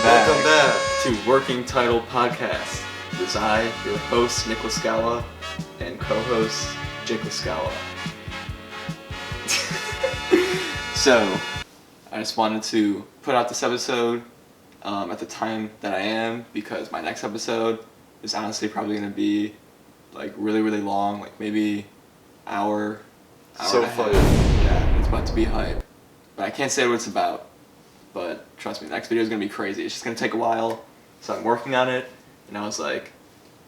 Welcome back to Working Title Podcast. It is I, your host, Nick Lascala, and co-host, Jake Lascala. So, I just wanted to put out this episode at the time that I am, because my next episode is honestly probably going to be like really, really long, like maybe hour so and a fun. half. Yeah, it's about to be hype. But I can't say what it's about. But trust me, the next video is going to be crazy. It's just going to take a while. So I'm working on it. And I was like,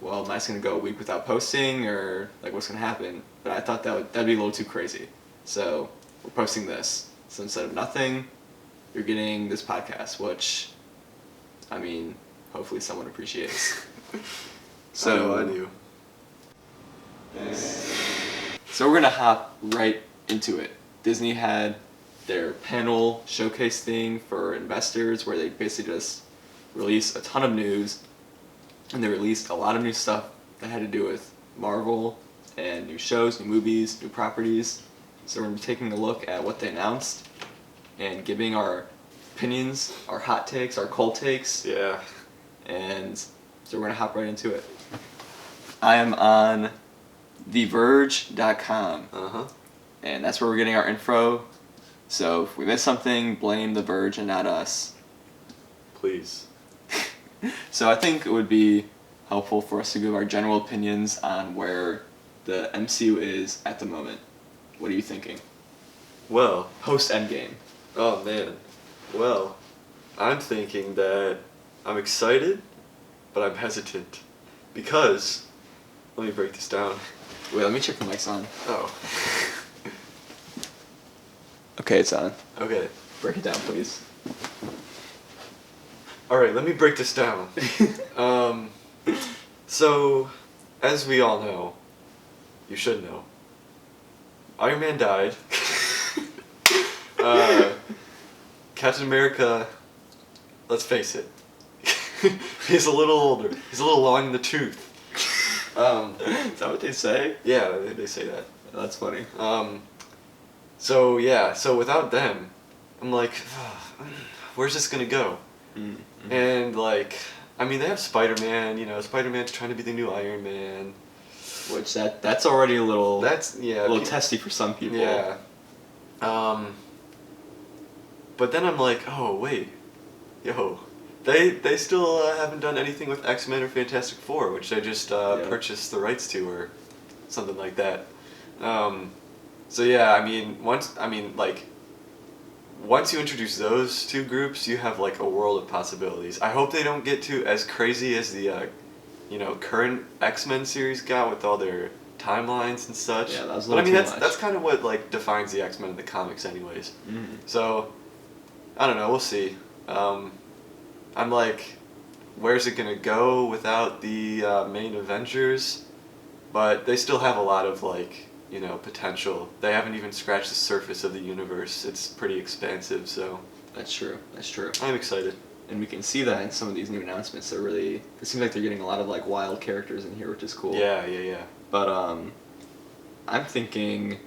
well, am I just going to go a week without posting? Or like what's going to happen? But I thought that'd be a little too crazy. So we're posting this. So instead of nothing, you're getting this podcast, which, I mean, hopefully someone appreciates. So I do. Thanks. So we're going to hop right into it. Disney had their panel showcase thing for investors where they basically just released a ton of news, and they released a lot of new stuff that had to do with Marvel and new shows, new movies, new properties. So we're going to be taking a look at what they announced and giving our opinions, our hot takes, our cold takes. Yeah. And so we're going to hop right into it. I am on TheVerge.com. And that's where we're getting our info. So if we miss something, blame The Verge and not us. Please. So I think it would be helpful for us to give our general opinions on where the MCU is at the moment. What are you thinking? Well, Post-Endgame. oh man. Well, I'm thinking that I'm excited, but I'm hesitant. Because, let me break this down. Wait, let me check the mic's on. Oh. Okay, it's on. Okay. Break it down, please. Alright, let me break this down. So, as we all know, you should know, Iron Man died. Captain America, let's face it, he's a little older. He's a little long in the tooth. Is that what they say? Yeah, they say that. That's funny. So yeah, so without them, I'm like, where's this gonna go? Mm-hmm. And like, I mean, they have Spider-Man. You know, Spider-Man's trying to be the new Iron Man. Which that's already a little testy for some people. Yeah. But then I'm like, oh wait, they still haven't done anything with X-Men or Fantastic Four, which they just purchased the rights to or something like that. So yeah, I mean, once you introduce those two groups, you have like a world of possibilities. I hope they don't get to as crazy as the, current X-Men series got with all their timelines and such. Yeah, that was a but I little mean, too that's much. kind of what like defines the X-Men in the comics, anyways. Mm-hmm. So, I don't know. We'll see. I'm like, where's it gonna go without the main Avengers? But they still have a lot of like, potential. They haven't even scratched the surface of the universe. It's pretty expansive, so. That's true. I'm excited. And we can see that in some of these new announcements. It seems like they're getting a lot of like wild characters in here, which is cool. Yeah. But I'm thinking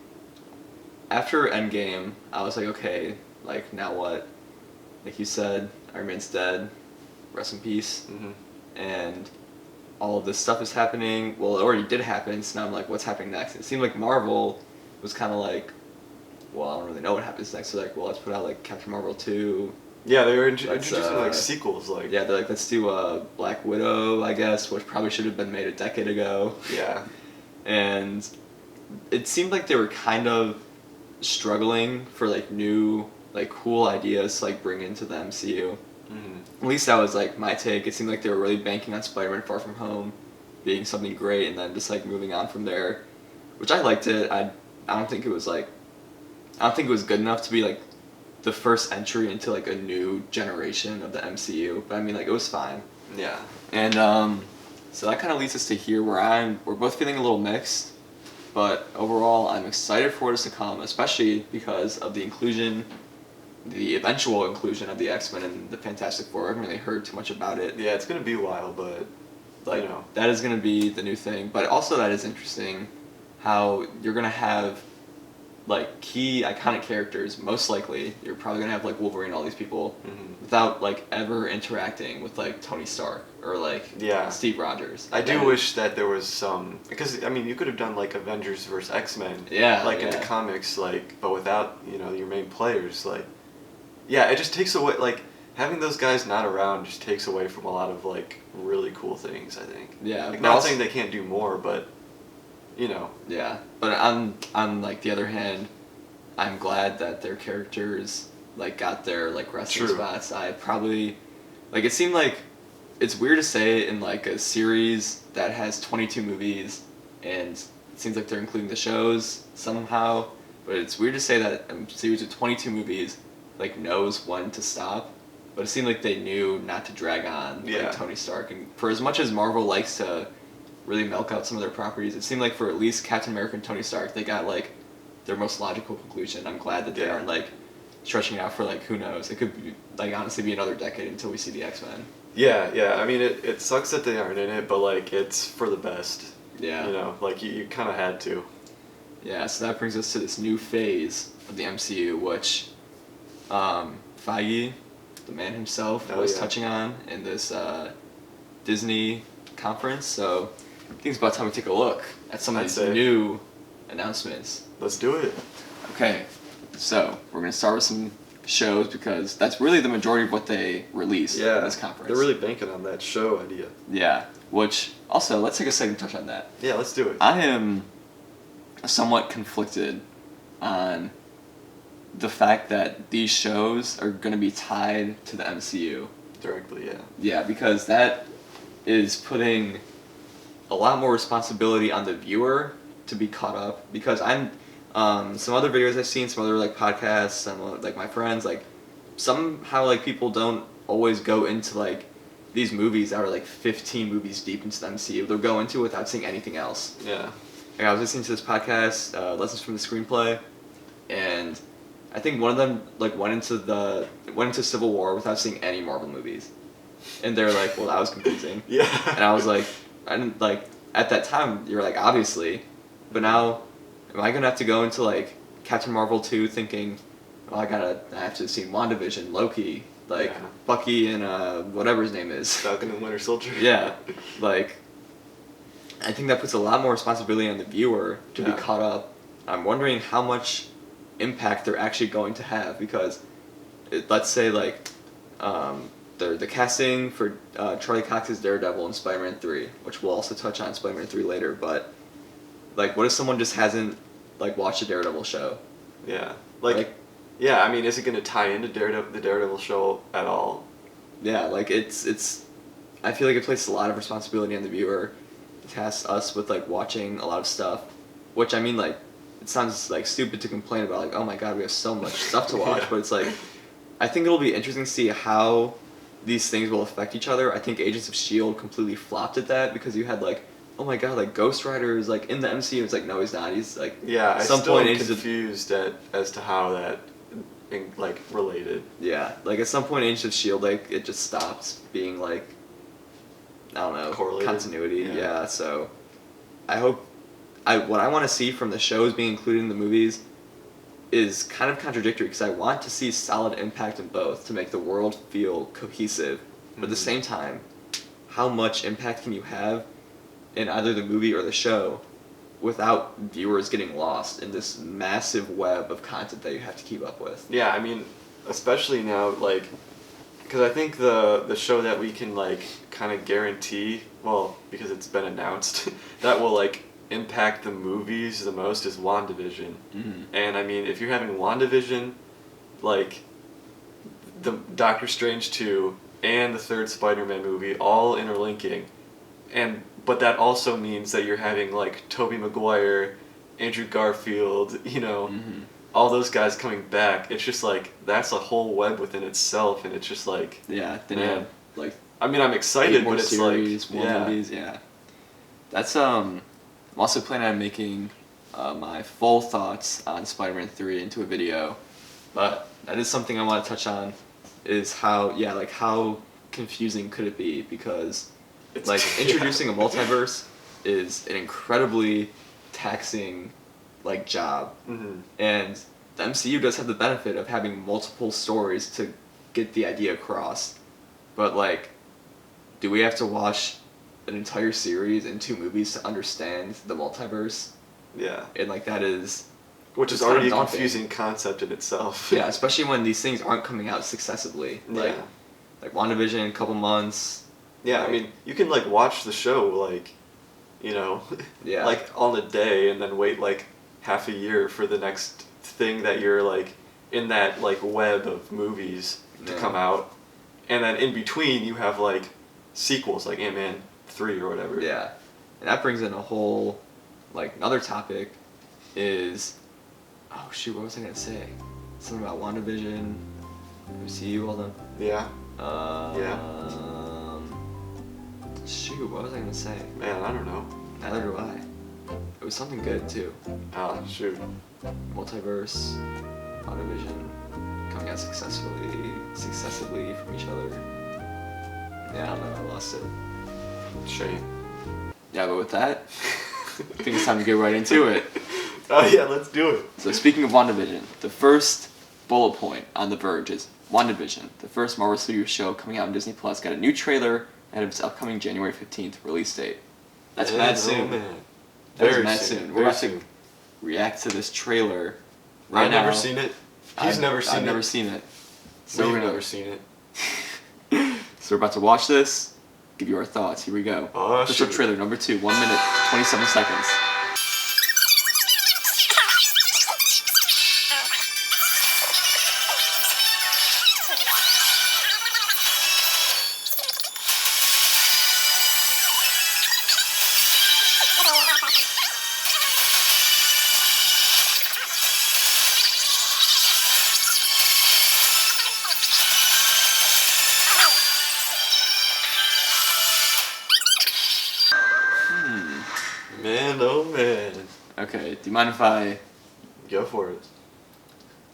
after Endgame, I was like, okay, like now what? Like you said, Iron Man's dead. Rest in peace. Mm-hmm. And all of this stuff is happening. Well, it already did happen, so now I'm like, what's happening next? It seemed like Marvel was kind of like, well, I don't really know what happens next. So like, well, let's put out like Captain Marvel 2. Yeah, they were introducing like sequels, like. Yeah, they're like, let's do Black Widow, I guess, which probably should have been made a decade ago. Yeah. And it seemed like they were kind of struggling for like new, like cool ideas to like bring into the MCU. Mm-hmm. At least that was like my take. It seemed like they were really banking on Spider-Man Far From Home being something great, and then just like moving on from there, which I liked it. I don't think it was good enough to be like the first entry into like a new generation of the MCU, but I mean like it was fine. Yeah. And so that kind of leads us to here where we're both feeling a little mixed, but overall I'm excited for what is to come, especially because of the eventual inclusion of the X-Men and the Fantastic Four. I haven't really heard too much about it. Yeah, it's gonna be a while, but like that is gonna be the new thing. But also that is interesting how you're gonna have like key iconic characters, most likely you're probably gonna have like Wolverine, all these people, Mm-hmm. without like ever interacting with like Tony Stark or like Yeah. Steve Rogers. I do wish that there was some, because I mean you could have done like Avengers versus X-Men, Yeah, like in yeah. the comics, like, but without, you know, your main players, like, yeah, it just takes away, like, having those guys not around just takes away from a lot of like really cool things, I think. Yeah, Like, but not also- saying they can't do more, but you know. Yeah, but on like the other hand, I'm glad that their characters like got their like resting True. spots. I probably like it seemed like it's weird to say in like a series that has 22 movies and it seems like they're including the shows somehow, but it's weird to say that a series with 22 movies like knows when to stop. But it seemed like they knew not to drag on Yeah. like Tony Stark, and for as much as Marvel likes to really milk out some of their properties, it seemed like for at least Captain America and Tony Stark, they got like their most logical conclusion. I'm glad that they Yeah. aren't like stretching out for like who knows. It could be, like honestly be another decade until we see the X-Men. Yeah, I mean, it sucks that they aren't in it, but like it's for the best. Yeah. You know, like you kind of had to. Yeah, so that brings us to this new phase of the MCU, which Feige, the man himself, Oh, was yeah. touching on in this Disney conference. So I think it's about time we take a look at some of I'd these say. new announcements. Let's do it. Okay, so we're going to start with some shows because that's really the majority of what they released Yeah, in this conference. they're really banking on that show idea. Yeah, which also, let's take a second to touch on that. Yeah, let's do it. I am somewhat conflicted on the fact that these shows are going to be tied to the MCU. Directly, yeah. Yeah, because that is putting a lot more responsibility on the viewer to be caught up. Because I'm some other videos I've seen, some other like podcasts, some like my friends, like somehow like people don't always go into like these movies that are like 15 movies deep into the MCU. They'll go into it without seeing anything else. Yeah. Like I was listening to this podcast, Lessons from the Screenplay, and I think one of them like went into Civil War without seeing any Marvel movies, and they're like, "Well, that was confusing." Yeah. And I was like, I didn't like at that time. You're like, obviously, but now, am I gonna have to go into like Captain Marvel 2 thinking, "Oh, I have to see WandaVision, Loki, like Yeah. Bucky and whatever his name is." Falcon and Winter Soldier. Yeah, like I think that puts a lot more responsibility on the viewer to be Yeah. caught up. I'm wondering how much impact they're actually going to have because, let's say like, the casting for Charlie Cox's Daredevil in Spider-Man 3, which we'll also touch on Spider-Man 3 later. But like, what if someone just hasn't like watched a Daredevil show? Yeah. Like, yeah. I mean, is it going to tie into the Daredevil show at all? Yeah, like it's. I feel like it places a lot of responsibility on the viewer. It tasks us with like watching a lot of stuff, which I mean like, it sounds like stupid to complain about like, oh my god, we have so much stuff to watch, Yeah. but it's like, I think it'll be interesting to see how these things will affect each other. I think Agents of S.H.I.E.L.D. completely flopped at that because you had like, oh my god, like Ghost Rider is like in the MCU. It's like, no, he's not. He's like, Yeah, at I some still point am Agents of confused as to how that like related. yeah, like at some point Agents of S.H.I.E.L.D. like it just stops being like, I don't know, Correlated? continuity. Yeah. Yeah, so I hope what I want to see from the shows being included in the movies is kind of contradictory because I want to see solid impact in both to make the world feel cohesive. But at the Mhm. same time, how much impact can you have in either the movie or the show without viewers getting lost in this massive web of content that you have to keep up with? Yeah, I mean, especially now, like, because I think the show that we can like kind of guarantee, well, because it's been announced, that will like impact the movies the most is WandaVision. Mm-hmm. And I mean, if you're having WandaVision, like the Doctor Strange 2 and the third Spider-Man movie all interlinking, but that also means that you're having like Tobey Maguire, Andrew Garfield, you know, Mm-hmm. all those guys coming back. It's just like that's a whole web within itself, and it's just like, Yeah, then you Man. have like I mean, I'm excited, 8 more but it's series, like, more yeah, movies, yeah. That's I'm also planning on making my full thoughts on Spider-Man 3 into a video, but that is something I want to touch on. Is how how confusing could it be because It's- like yeah. introducing a multiverse is an incredibly taxing like job. Mm-hmm. And the MCU does have the benefit of having multiple stories to get the idea across. But like, do we have to watch an entire series and 2 movies to understand the multiverse? Yeah. And like that is... Which is already a confusing concept in itself. Yeah, especially when these things aren't coming out successively. Like, like WandaVision in a couple months. Yeah, like, I mean, you can like watch the show like, you know, yeah. like on a day and then wait like half a year for the next thing that you're like in that like web of movies to come out. And then in between you have like sequels like Ant-Man 3 or whatever. Yeah. And that brings in a whole, like, another topic is... Oh, shoot, what was I going to say? Something about WandaVision, MCU, all them. Yeah. Shoot, what was I going to say? Man, I don't know. Neither do I. It was something good, too. Oh, shoot. Multiverse, WandaVision, coming out successively from each other. Yeah, I don't know, I lost it. Shame. Yeah, but with that, I think it's time to get right into it. Oh yeah, let's do it. So speaking of WandaVision, the first bullet point on The Verge is WandaVision, the first Marvel Studios show coming out on Disney Plus, got a new trailer ahead of its upcoming January 15th release date. That's mad soon. Man. Very mad soon. We're about to react to this trailer right now. I've never seen it. I've never seen it. So we've never seen it. So we're about to watch this, give you our thoughts. Here we go. Official trailer number 2, 1 minute, 27 seconds. Man, oh man. Okay, do you mind if I... Go for it.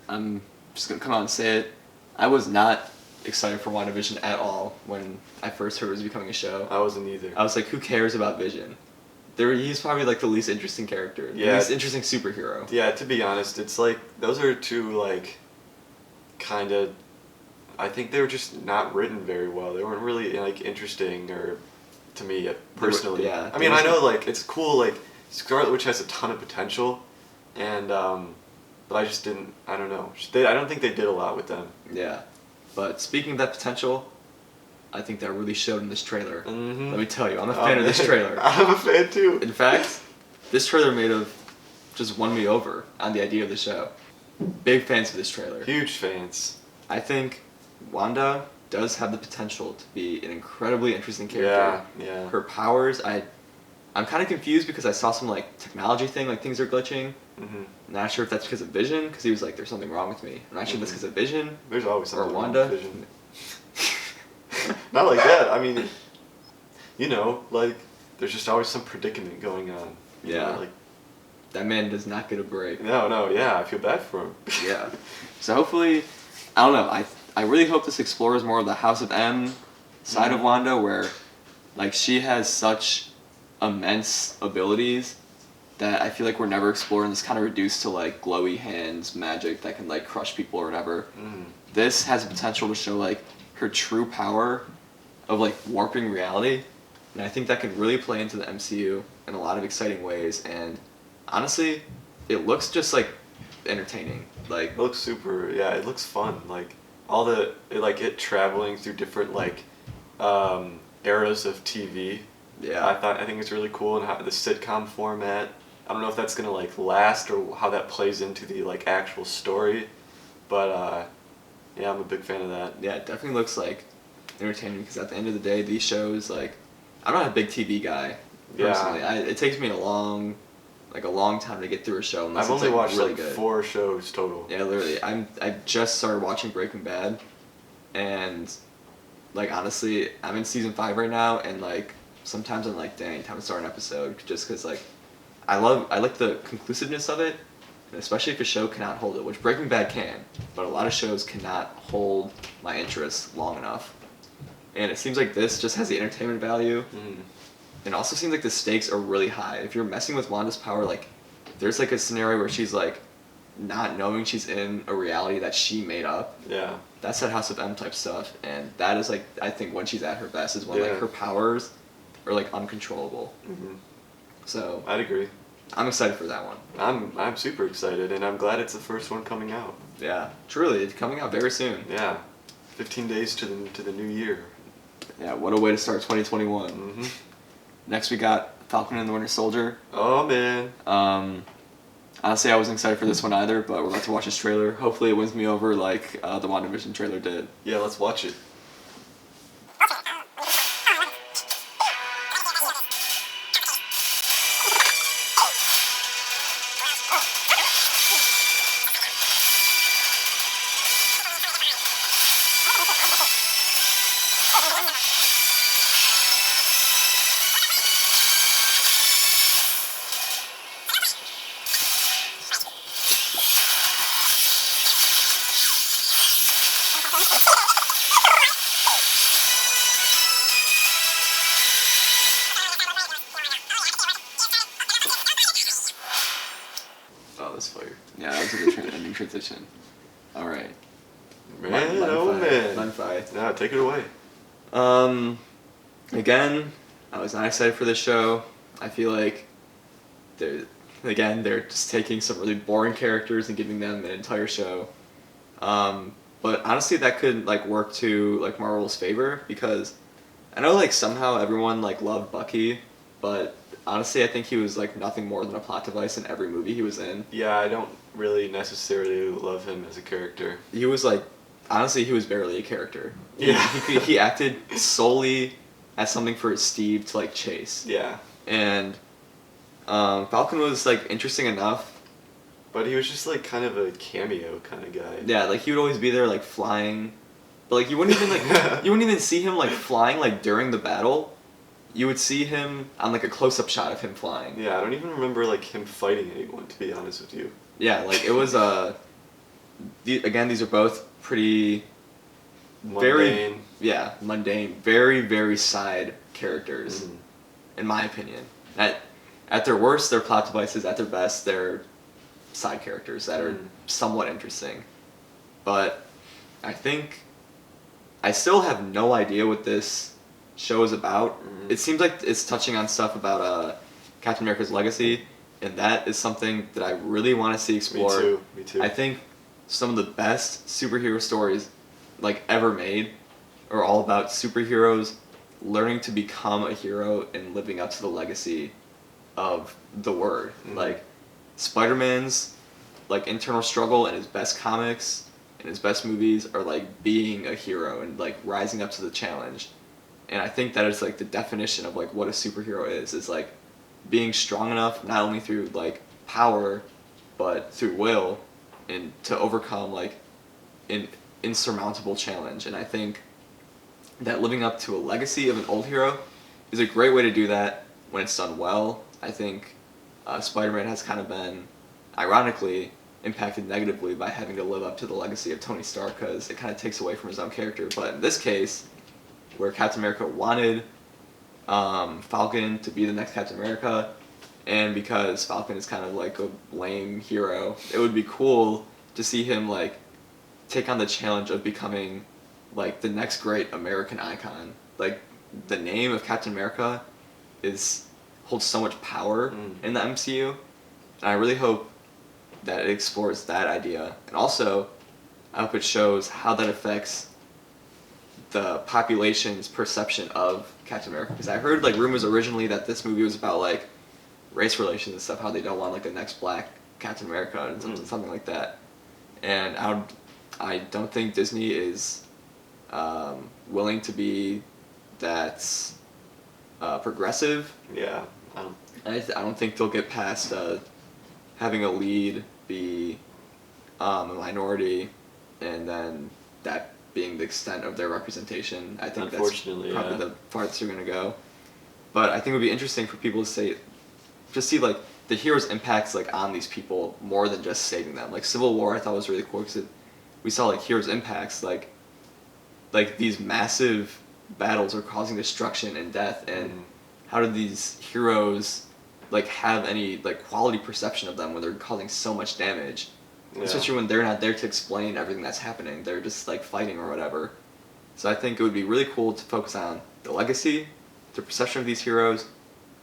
I'm just gonna come out and say it. I was not excited for WandaVision at all when I first heard it was becoming a show. I wasn't either. I was like, who cares about Vision? He's probably like the least interesting character. The least interesting superhero. Yeah, to be honest, it's like, those are two like, kind of, I think they were just not written very well. They weren't really like interesting or... to me personally. I mean, I know like it's cool, like Scarlet Witch has a ton of potential, and but I just didn't. I don't know. I don't think they did a lot with them. Yeah, but speaking of that potential, I think that really showed in this trailer. Mm-hmm. Let me tell you, I'm a fan of this trailer. I'm a fan too. In fact, this trailer just won me over on the idea of the show. Big fans of this trailer. Huge fans. I think Wanda does have the potential to be an incredibly interesting character. Yeah. Her powers, I'm kind of confused because I saw some like technology thing, like things are glitching. Mm-hmm. Not sure if that's because of Vision, because he was like, "There's something wrong with me." I'm not sure if that's because of Vision. There's always something or Wanda. wrong with Vision. Not like that. I mean, you know, like there's just always some predicament going on. You know, like that man does not get a break. No, yeah, I feel bad for him. Yeah. So hopefully, I don't know. I really hope this explores more of the House of M side of Wanda, where like she has such immense abilities that I feel like we're never exploring. This kind of reduced to like glowy hands magic that can like crush people or whatever. This has the potential to show like her true power of like warping reality, and I think that could really play into the MCU in a lot of exciting ways. And honestly, it looks just like entertaining. Like it looks super. Yeah, it looks fun. Like all the it traveling through different like eras of TV. Yeah. I think it's really cool, and how the sitcom format. I don't know if that's gonna like last or how that plays into the like actual story, but yeah, I'm a big fan of that. Yeah, it definitely looks like entertaining, because at the end of the day, these shows, like, I'm not a big TV guy personally. Yeah. It takes me a long time to get through a show unless I've only it's, like, watched really like good. 4 shows total. Yeah, literally. I just started watching Breaking Bad, and like honestly, I'm in season 5 right now, and like sometimes I'm like, dang, time to start an episode, just because like I like the conclusiveness of it, and especially if a show cannot hold it, which Breaking Bad can, but a lot of shows cannot hold my interest long enough. And it seems like this just has the entertainment value, and also seems like the stakes are really high. If you're messing with Wanda's power like there's like a scenario where she's like not knowing she's in a reality that she made up. Yeah. That's that House of M type stuff, and that is like I think when she's at her best is when like her powers are like uncontrollable. Mm-hmm. So I'd agree. I'm excited for that one. I'm super excited, and I'm glad it's the first one coming out. Yeah, truly, it's coming out very soon. Yeah, 15 days to the new year. Yeah, what a way to start 2021. Mm-hmm. Next we got Falcon and the Winter Soldier. Oh man. Honestly, I wasn't excited for this one either, but we're about to watch this trailer. Hopefully it wins me over like the WandaVision trailer did. Yeah, let's watch it. Oh, that's fire. Yeah, that was a good ending transition. Alright. Man, oh man. Unfight. Nah, take it away. Again, I was not excited for this show. I feel like they're just taking some really boring characters and giving them an entire show. But honestly, that could like work to like Marvel's favor because I know like somehow everyone like loved Bucky, but honestly, I think he was like nothing more than a plot device in every movie he was in. Yeah, I don't really necessarily love him as a character. He was like, honestly, he was barely a character. Yeah. He acted solely as something for Steve to like chase. Yeah. And Falcon was like interesting enough. But he was just like kind of a cameo kind of guy. Yeah, like he would always be there like flying, but like you wouldn't even like you wouldn't even see him like flying like during the battle. You would see him on like a close-up shot of him flying. Yeah, I don't even remember like him fighting anyone, to be honest with you. Yeah, like it was again, these are both pretty Mundane. mundane, very very side characters, in my opinion. At their worst, they're plot devices. At their best, they're side characters that are somewhat interesting. But I think I still have no idea what this show is about. It seems like it's touching on stuff about Captain America's legacy, and that is something that I really want to see explored. Me too. I think some of the best superhero stories like ever made are all about superheroes learning to become a hero and living up to the legacy of the word. Like Spider-Man's like internal struggle in his best comics and his best movies are like being a hero and like rising up to the challenge. And I think that is like the definition of like what a superhero is like being strong enough not only through like power but through will and to overcome like an insurmountable challenge. And I think that living up to a legacy of an old hero is a great way to do that when it's done well. I think Spider-Man has kind of been, ironically, impacted negatively by having to live up to the legacy of Tony Stark because it kind of takes away from his own character. But in this case, where Captain America wanted Falcon to be the next Captain America, and because Falcon is kind of like a lame hero, it would be cool to see him like take on the challenge of becoming like the next great American icon. Like the name of Captain America holds so much power in the MCU, and I really hope that it explores that idea, and also I hope it shows how that affects the population's perception of Captain America. Because I heard like rumors originally that this movie was about like race relations and stuff, how they don't want like a next black Captain America and something like that. And I don't think Disney is willing to be that progressive. Yeah. I don't think they'll get past having a lead be a minority, and then that being the extent of their representation. I think that's probably the farthest they're gonna go. But I think it would be interesting for people to see like the hero's impacts like on these people more than just saving them. Like Civil War, I thought was really cool because we saw like hero's impacts, like these massive battles are causing destruction and death, and how did these heroes like have any like quality perception of them when they're causing so much damage. Yeah. Especially when they're not there to explain everything that's happening. They're just like fighting or whatever. So I think it would be really cool to focus on the legacy, the perception of these heroes,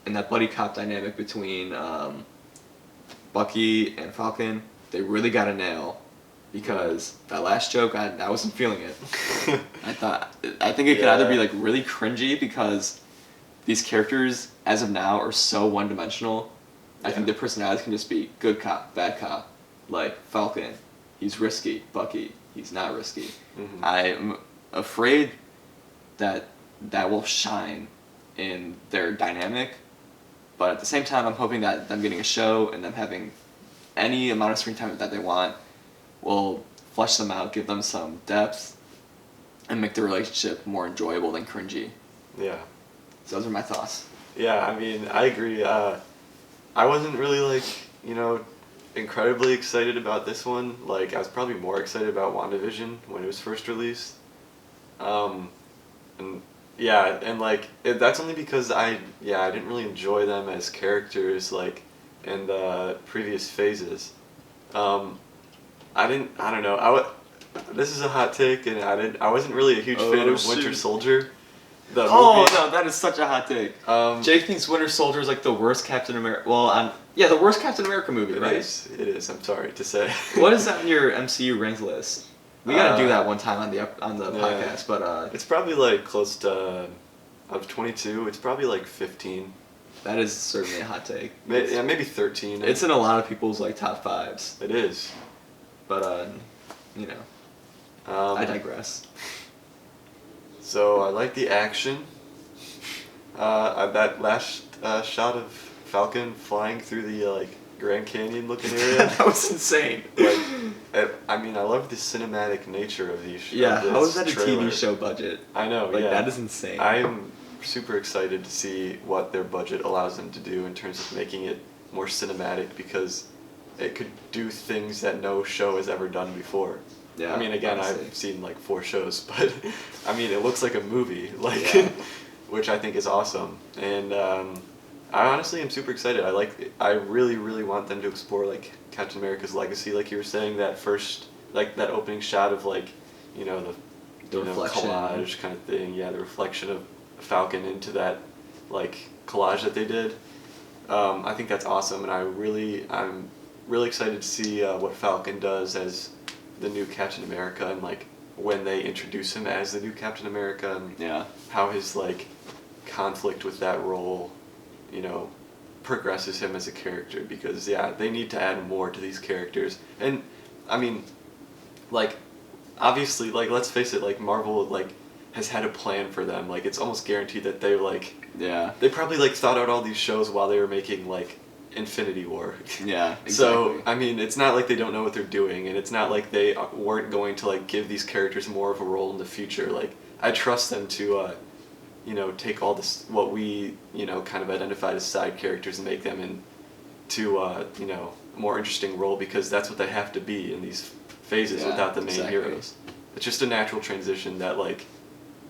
and that buddy cop dynamic between Bucky and Falcon. They really got a nail, because that last joke, I wasn't feeling it. I think it could either be like really cringy because these characters as of now are so one dimensional. I think their personalities can just be good cop, bad cop. Like Falcon, he's risky. Bucky, he's not risky. Mm-hmm. I'm afraid that will shine in their dynamic, but at the same time, I'm hoping that them getting a show and them having any amount of screen time that they want will flesh them out, give them some depth, and make the relationship more enjoyable than cringy. Yeah. So those are my thoughts. Yeah, I mean, I agree. I wasn't really, like, incredibly excited about this one. Like, I was probably more excited about WandaVision when it was first released. That's only because I didn't really enjoy them as characters, like, in the previous phases. This is a hot take, and I wasn't really a huge fan of Winter Soldier. The movie. No, that is such a hot take. Jake thinks Winter Soldier is like the worst Captain America. Well, the worst Captain America movie, right? It is. I'm sorry to say. What is that on your MCU ranked list? We gotta do that one time on the podcast, but it's probably like close to of 22. It's probably like 15. That is certainly a hot take. Maybe 13. It's in a lot of people's like top fives. It is, but I digress. So I like the action. That last shot of Falcon flying through the Grand Canyon looking area. That was insane. I love the cinematic nature of these. Yeah, how is that trailer. a TV show budget? I know. That is insane. I'm super excited to see what their budget allows them to do in terms of making it more cinematic, because it could do things that no show has ever done before. Yeah, again, honestly. I've seen 4 shows, but it looks like a movie, which I think is awesome. And I honestly am super excited. I really, really want them to explore Captain America's legacy, like you were saying, that first, that opening shot of the reflection. collage kind of thing. Yeah, the reflection of Falcon into that collage that they did. I think that's awesome, and I'm really excited to see what Falcon does as the new Captain America, and when they introduce him as the new Captain America, and how his conflict with that role, progresses him as a character, because they need to add more to these characters. And obviously, let's face it, Marvel has had a plan for them. It's almost guaranteed that they they probably thought out all these shows while they were making Infinity War. Yeah, exactly. So it's not like they don't know what they're doing, and it's not like they weren't going to give these characters more of a role in the future. I trust them to take all this, what we kind of identified as side characters, and make them into a more interesting role, because that's what they have to be in these phases without the main heroes. It's just a natural transition that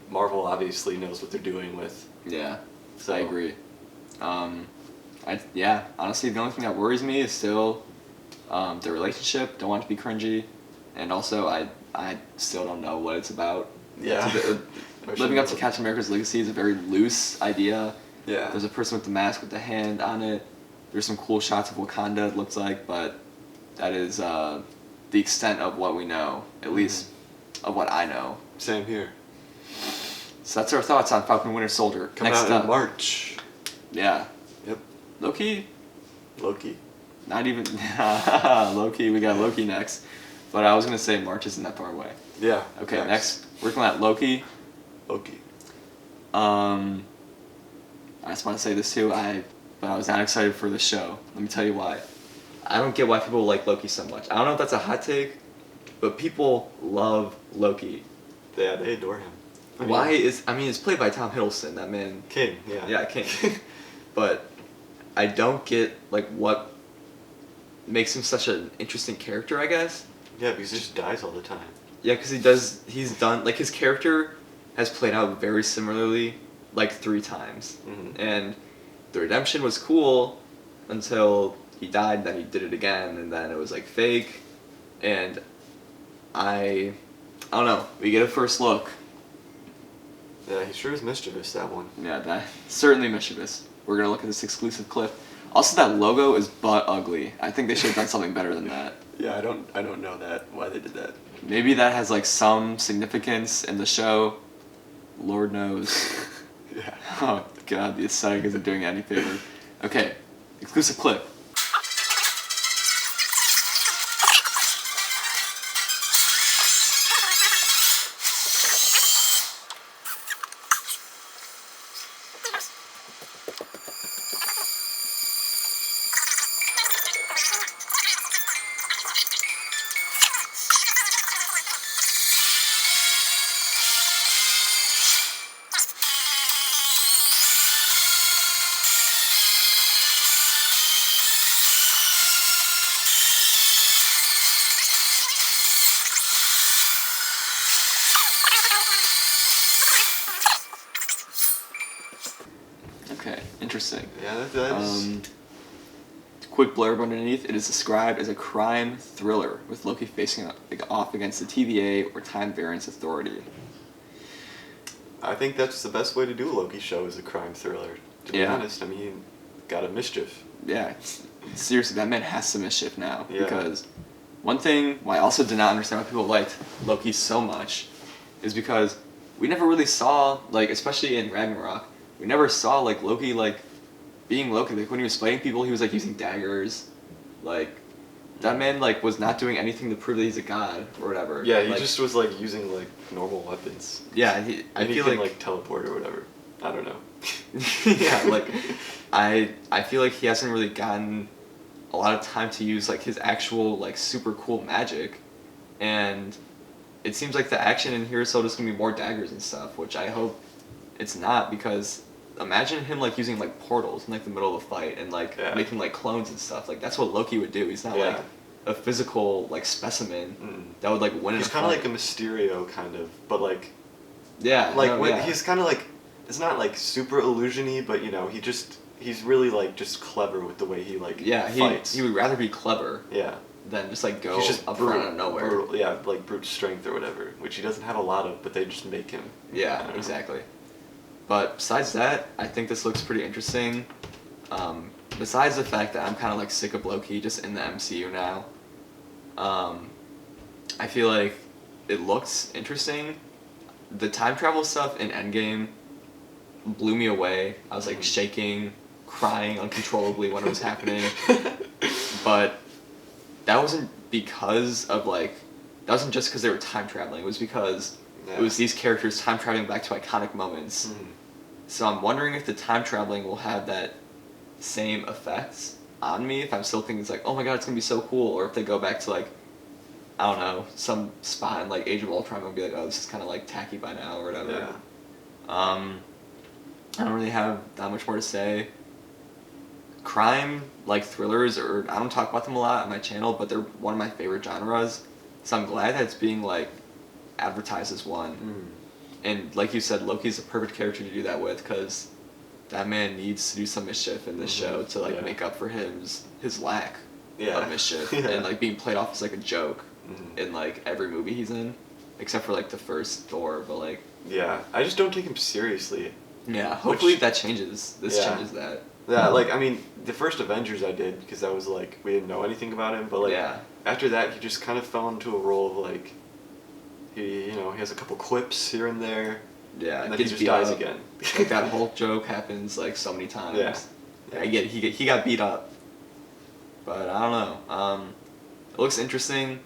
Marvel obviously knows what they're doing with. Yeah, so I agree. Honestly, the only thing that worries me is still the relationship. Don't want it to be cringy, and also I still don't know what it's about. Yeah. Living up to Captain America's legacy is a very loose idea. Yeah. There's a person with the mask with the hand on it. There's some cool shots of Wakanda, it looks like, but that is the extent of what we know, at least of what I know. Same here. So that's our thoughts on Falcon Winter Soldier. Coming out in March. Yeah. Yep. Loki. Not even Loki. We got Loki next, but I was gonna say March isn't that far away. Yeah. Okay. Next, we're looking at Loki. I just want to say this too. But I was not excited for the show. Let me tell you why. I don't get why people like Loki so much. I don't know if that's a hot take, but people love Loki. Yeah, they adore him. It's played by Tom Hiddleston, that man. King, yeah. Yeah, King. But I don't get what makes him such an interesting character, I guess. Yeah, because he just dies all the time. Yeah, because he's done, his character has played out very similarly, 3 times. Mm-hmm. And the redemption was cool, until he died. Then he did it again, and then it was like fake. And I don't know. We get a first look. Yeah, he sure is mischievous, that one. Yeah, that certainly mischievous. We're gonna look at this exclusive clip. Also, that logo is butt ugly. I think they should have done something better than that. Yeah, I don't know why they did that. Maybe that has like some significance in the show. Lord knows. Yeah. Oh god, the aesthetic isn't doing any favor. Okay, exclusive clip. Okay, interesting. Yeah, that's... Quick blurb underneath, it is described as a crime thriller with Loki facing off against the TVA or Time Variance Authority. I think that's the best way to do a Loki show, is a crime thriller. To be honest, I mean, got a mischief. Yeah, seriously, that man has some mischief now. Yeah. Because one thing why I also did not understand why people liked Loki so much is because we never really saw, like, especially in Ragnarok, we never saw, like, Loki, like, being Loki. Like, when he was fighting people, he was, like, using daggers. Like, that man, like, was not doing anything to prove that he's a god or whatever. Yeah, he like, just was, like, using, like, normal weapons. Yeah, and he can, like, teleport or whatever. I don't know. yeah, like, I feel like he hasn't really gotten a lot of time to use, like, his actual, like, super cool magic. And it seems like the action in here is still just gonna be more daggers and stuff, which I hope it's not, because imagine him, like, using, like, portals in, like, the middle of a fight and, like, making, like, clones and stuff. Like, that's what Loki would do. He's not, like, a physical, like, specimen that would, like, win in a fight. He's kind of like a Mysterio, kind of, but, like... Yeah. Like, no, yeah. He's kind of, like... It's not, like, super illusion-y, but, you know, he's really, like, just clever with the way he, like, fights. He would rather be clever than just, like, go he's just up front out of nowhere. Like, brute strength or whatever, which he doesn't have a lot of, but they just make him. Yeah, exactly. But besides that, I think this looks pretty interesting. Besides the fact that I'm kind of, like, sick of Loki just in the MCU now, I feel like it looks interesting. The time travel stuff in Endgame blew me away. I was, like, shaking, crying uncontrollably when it was happening. But that wasn't because of, like, that wasn't just because they were time traveling. It was because it was these characters time traveling back to iconic moments. So I'm wondering if the time traveling will have that same effects on me, if I'm still thinking it's like, oh my god, it's gonna be so cool, or if they go back to, like, I don't know, some spot in, like, Age of Ultron and be like, oh, this is kind of, like, tacky by now or whatever. Yeah. I don't really have that much more to say. Crime, like, thrillers, or I don't talk about them a lot on my channel, but they're one of my favorite genres. So I'm glad that it's being, like, advertised as one. And like you said, Loki's a perfect character to do that with, because that man needs to do some mischief in this show to, like, make up for his lack of mischief and, like, being played off as, like, a joke in, like, every movie he's in, except for, like, the first Thor, but, like... Yeah, I just don't take him seriously. Yeah, hopefully that changes. This changes that. Yeah, like, I mean, the first Avengers I did, because I was, like, we didn't know anything about him, but, like, after that, he just kind of fell into a role of, like, he has a couple quips here and there, and then he just dies again. Like, that Hulk joke happens, like, so many times. Yeah, I get it. He got beat up. But I don't know. It looks interesting.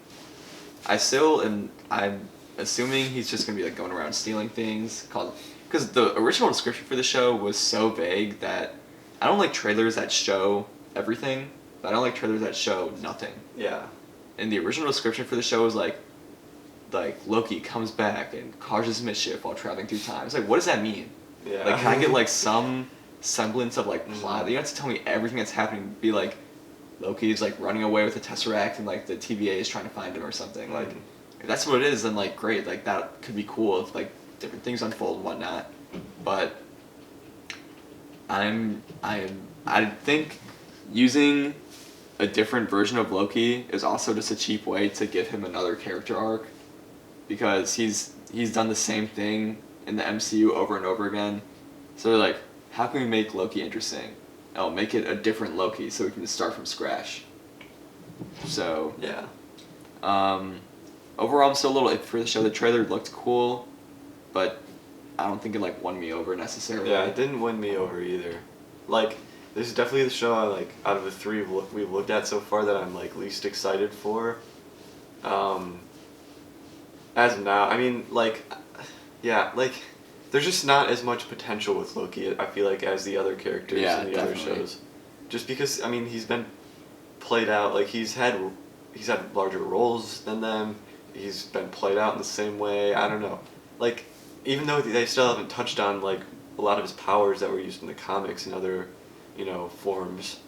I'm assuming he's just going to be, like, going around stealing things. Because the original description for the show was so vague that I don't like trailers that show everything, but I don't like trailers that show nothing. Yeah. And the original description for the show was, like Loki comes back and causes mischief while traveling through time. It's like, what does that mean? Yeah. Like, can I get, like, some semblance of, like, plot? You don't have to tell me everything that's happening. Be like, Loki's, like, running away with the Tesseract and, like, the TVA is trying to find him or something. Like, if that's what it is, then, like, great. Like, that could be cool if, like, different things unfold and whatnot. But I think using a different version of Loki is also just a cheap way to give him another character arc, because he's done the same thing in the MCU over and over again. So they're like, how can we make Loki interesting? Oh, make it a different Loki so we can just start from scratch. So Yeah. Overall, I'm still a little iffy for the show. The trailer looked cool, but I don't think it like won me over necessarily. Yeah, it didn't win me over either. Like, this is definitely the show I like out of the three we've looked at so far that I'm like least excited for. As of now, I mean, like, yeah, like, there's just not as much potential with Loki, I feel like, as the other characters in the other shows. Just because, I mean, he's been played out, like, he's had larger roles than them, he's been played out in the same way, I don't know. Like, even though they still haven't touched on, like, a lot of his powers that were used in the comics and other, forms,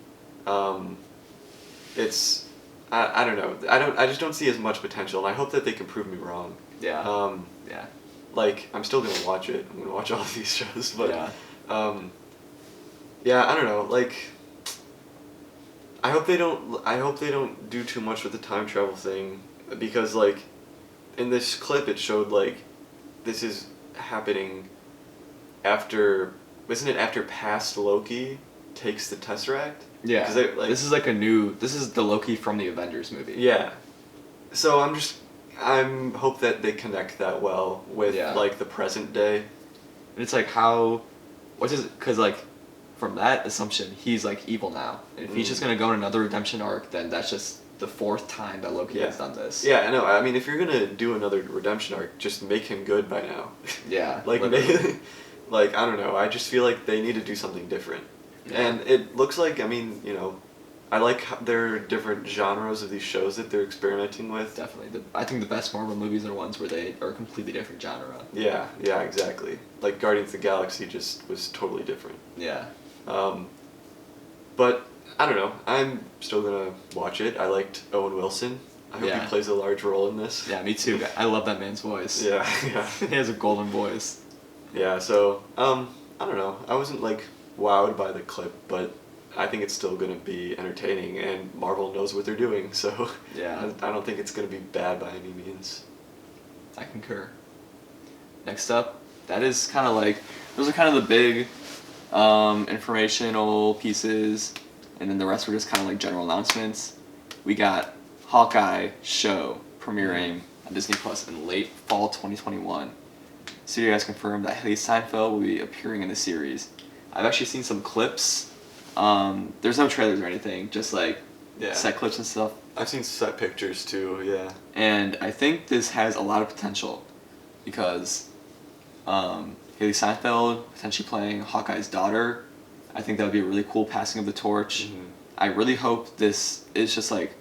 it's, I don't know, I just don't see as much potential, and I hope that they can prove me wrong. Yeah. Yeah. Like, I'm still gonna watch it. I'm gonna watch all of these shows, but yeah, I don't know. Like, I hope they don't do too much with the time travel thing, because like, in this clip it showed like, this is happening after, isn't it after past Loki takes the Tesseract? Yeah. 'Cause they, like, this is the Loki from the Avengers movie. Yeah. So I'm hope that they connect that well with like the present day. And it's like because like from that assumption he's like evil now. And if he's just gonna go on another redemption arc, then that's just the fourth time that Loki has done this. Yeah, I know. I mean, if you're gonna do another redemption arc, just make him good by now. Yeah. Like like, I don't know. I just feel like they need to do something different. Yeah. And it looks like, I mean, I like how there are different genres of these shows that they're experimenting with. Definitely. I think the best Marvel movies are ones where they are a completely different genre. Yeah, exactly. Like Guardians of the Galaxy just was totally different. Yeah. But, I don't know. I'm still gonna watch it. I liked Owen Wilson. I hope he plays a large role in this. Yeah, me too. I love that man's voice. Yeah. He has a golden voice. Yeah, so, I don't know. I wasn't, like, wowed by the clip, but I think it's still going to be entertaining, and Marvel knows what they're doing, so yeah, I don't think it's going to be bad by any means. I concur. Next up, those are kind of the big informational pieces, and then the rest were just kind of like general announcements. We got Hawkeye Show premiering on Disney Plus in late fall 2021. Studio has confirmed that Haley Steinfeld will be appearing in the series. I've actually seen some clips. There's no trailers or anything, just like set clips and stuff. I've seen set pictures too, yeah. And I think this has a lot of potential because Haley Steinfeld potentially playing Hawkeye's daughter. I think that would be a really cool passing of the torch. Mm-hmm. I really hope this is just like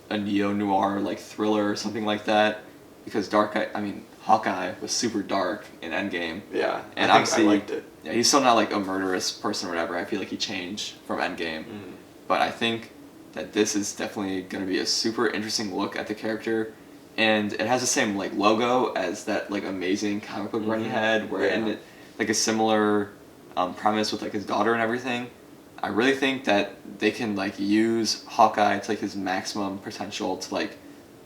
a neo-noir like thriller or something like that, because Hawkeye was super dark in Endgame. Yeah, and I liked it. Yeah, he's still not like a murderous person or whatever. I feel like he changed from Endgame. Mm-hmm. But I think that this is definitely going to be a super interesting look at the character, and it has the same like logo as that like amazing comic book run he had, where and it like a similar premise with like his daughter and everything. I really think that they can like use Hawkeye to like his maximum potential to like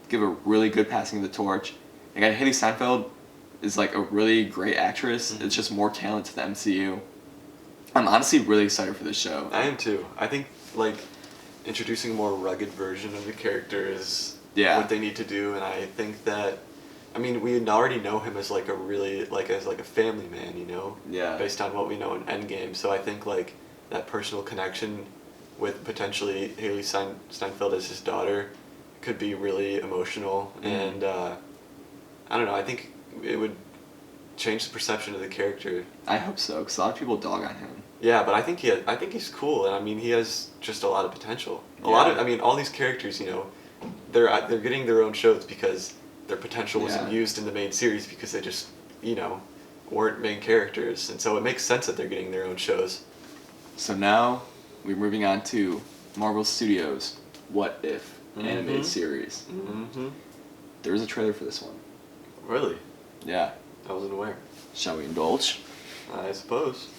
give a really good passing of the torch. Again, Haley Steinfeld is like a really great actress. Mm-hmm. It's just more talent to the MCU. I'm honestly really excited for this show. I am too. I think like introducing a more rugged version of the character is what they need to do, and I think that, I mean, we already know him as like a really as a family man, based on what we know in Endgame. So I think like that personal connection with potentially Haley Steinfeld as his daughter could be really emotional, and I don't know, I think it would change the perception of the character. I hope so, because a lot of people dog on him. Yeah, but I think he's cool, and I mean, he has just a lot of potential. All these characters, they're getting their own shows because their potential wasn't used in the main series because they just, weren't main characters, and so it makes sense that they're getting their own shows. So now we're moving on to Marvel Studios' What If animated series. Mm-hmm. There is a trailer for this one. Really? Yeah. I wasn't aware. Shall we indulge? I suppose.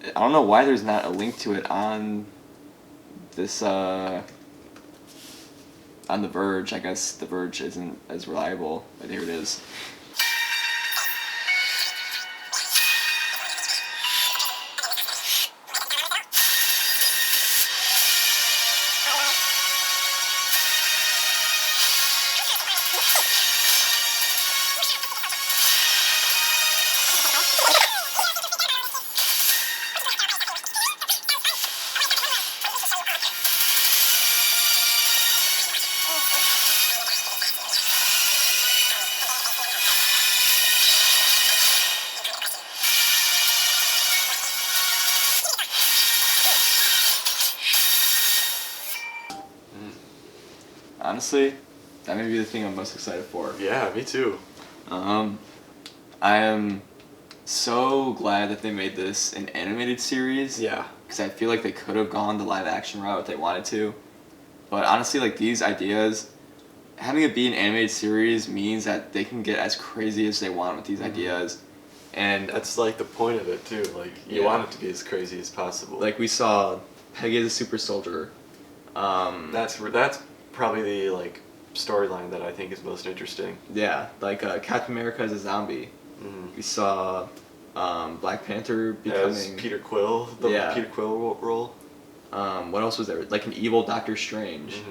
I don't know why there's not a link to it on this on The Verge. I guess The Verge isn't as reliable, but here it is. Honestly, that may be the thing I'm most excited for. Yeah, me too. I am so glad that they made this an animated series. Yeah. Because I feel like they could have gone the live action route if they wanted to. But honestly, like, these ideas, having it be an animated series means that they can get as crazy as they want with these ideas. And That's like the point of it too. Like you Yeah. want it to be as crazy as possible. like we saw Peggy as a super soldier. That's probably the like storyline that I think is most interesting. Yeah, like Captain America as a zombie. Mm. We saw Black Panther As becoming Peter Quill, the Yeah. Peter Quill role. what else was there? Like an evil Doctor Strange.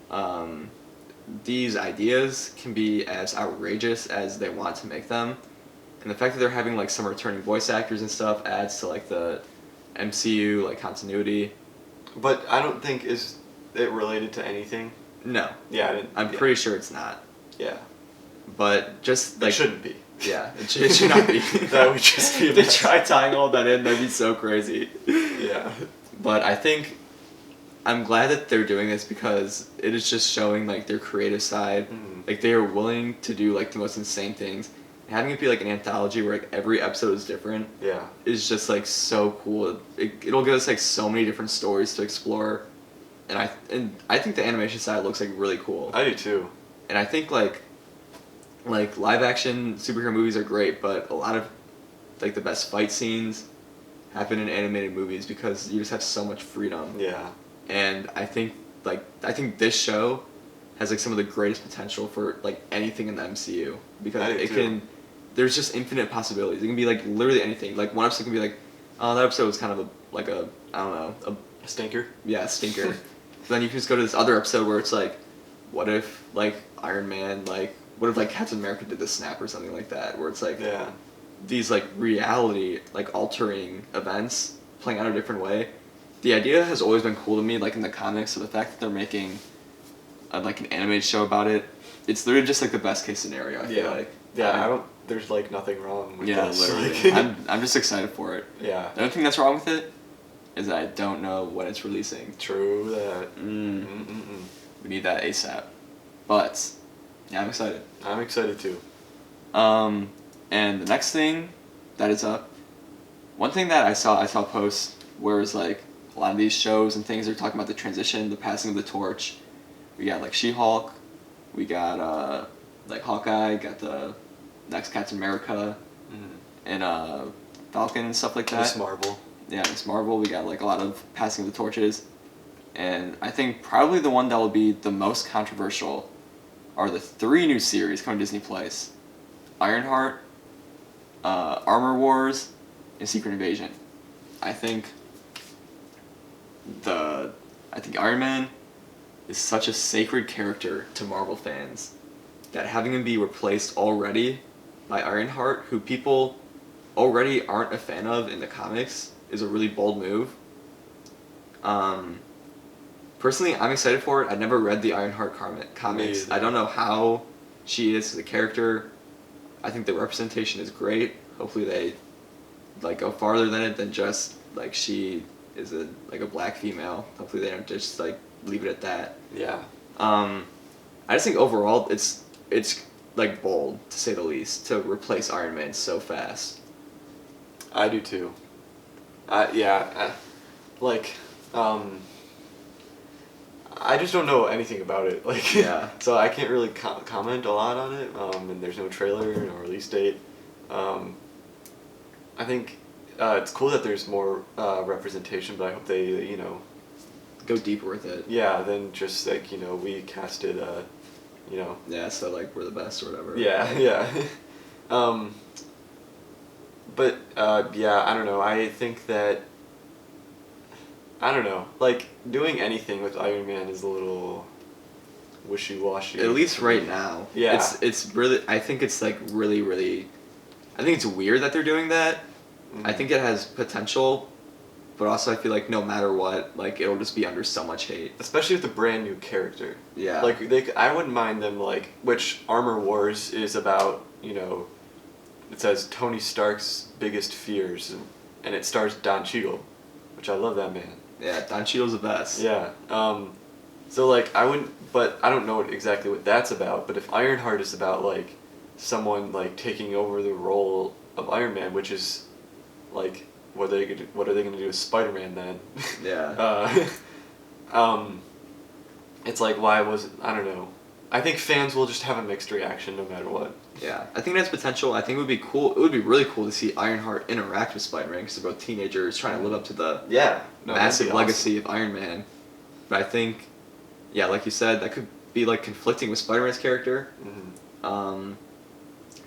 Mm-hmm. These ideas can be as outrageous as they want to make them, and the fact that they're having like some returning voice actors and stuff adds to like the MCU like continuity. But I don't think is it related to anything. No, Yeah, I didn't. I'm yeah. pretty sure it's not. Yeah, But just like it shouldn't be. Yeah, it should not be. That would just be a They mess. try tying all that in, that'd be so crazy. Yeah. But I think I'm glad that they're doing this because it is just showing like their creative side. Mhm. Like they are willing to do like the most insane things. And having it be like an anthology where like every episode is different Yeah. is just like so cool. It'll give us like so many different stories to explore. And I think the animation side looks like really cool. I do too. And I think like live action superhero movies are great, but a lot of like the best fight scenes happen in animated movies because you just have so much freedom. Yeah. And I think this show has like some of the greatest potential for like anything in the MCU because I do it too. can. There's just infinite possibilities. It can be like literally anything. Like one episode can be like, oh, that episode was kind of a I don't know A stinker. a stinker. Then you can just go to this other episode where it's like, what if like Iron Man what if like Captain America did the snap or something like that where it's like Yeah. these like reality like altering events playing out a different way. The idea has always been cool to me, like in the comics, so the fact that they're making like an animated show about it, it's literally just like the best case scenario. I feel like. Yeah. There's like nothing wrong with Yeah, this. literally. Like, I'm just excited for it. yeah. The only thing that's wrong with it is that I don't know when it's releasing. True that. We need that ASAP. But yeah, I'm excited. I'm excited too. And the next thing that is up, one thing that I saw a post where it's like a lot of these shows and things are talking about the transition, the passing of the torch. We got like She-Hulk, we got like Hawkeye, got the next Captain America, and Falcon and stuff like that. Miss Marvel. Yeah, Miss Marvel. We got like a lot of passing of the torches, and I think probably the one that will be the most controversial are the 3 new series coming to Disney Plus: Ironheart, Armor Wars, and Secret Invasion. I think Iron Man is such a sacred character to Marvel fans that having him be replaced already by Ironheart, who people already aren't a fan of in the comics, is a really bold move. Personally, I'm excited for it. I never read the Ironheart comics. I don't know how she is as a character. I think the representation is great. Hopefully they like go farther than it than just like she is a black female. Hopefully they don't just like leave it at that. Yeah. I just think overall it's like bold to say the least to replace Iron Man so fast. I do too. I just don't know anything about it. Like, Yeah. So I can't really comment a lot on it. And there's no trailer, no release date. I think it's cool that there's more representation, but I hope they go deeper with it. Yeah, then just like, we casted Yeah, so like we're the best or whatever. Yeah. But yeah, I don't know. I think that I don't know. Like doing anything with Iron Man is a little wishy-washy. At least right now. Yeah. It's really, I think it's like really, I think it's weird that they're doing that. I think it has potential, but also I feel like no matter what, like it'll just be under so much hate. Especially with a brand new character. Yeah. Like I wouldn't mind them which Armor Wars is about, it says Tony Stark's biggest fears, and it stars Don Cheadle, which I love that man. Yeah, Don Cheadle's the best. Yeah. So like I wouldn't, but I don't know exactly what that's about. But if Ironheart is about like someone like taking over the role of Iron Man, which is like what are they gonna do with Spider-Man then? Yeah. It's like I don't know. I think fans will just have a mixed reaction no matter what. Yeah, I think that's potential. I think it would be cool. It would be really cool to see Ironheart interact with Spider-Man because they're both teenagers trying to live up to the massive legacy of Iron Man. But I think, yeah, like you said, that could be like conflicting with Spider-Man's character. Mm-hmm.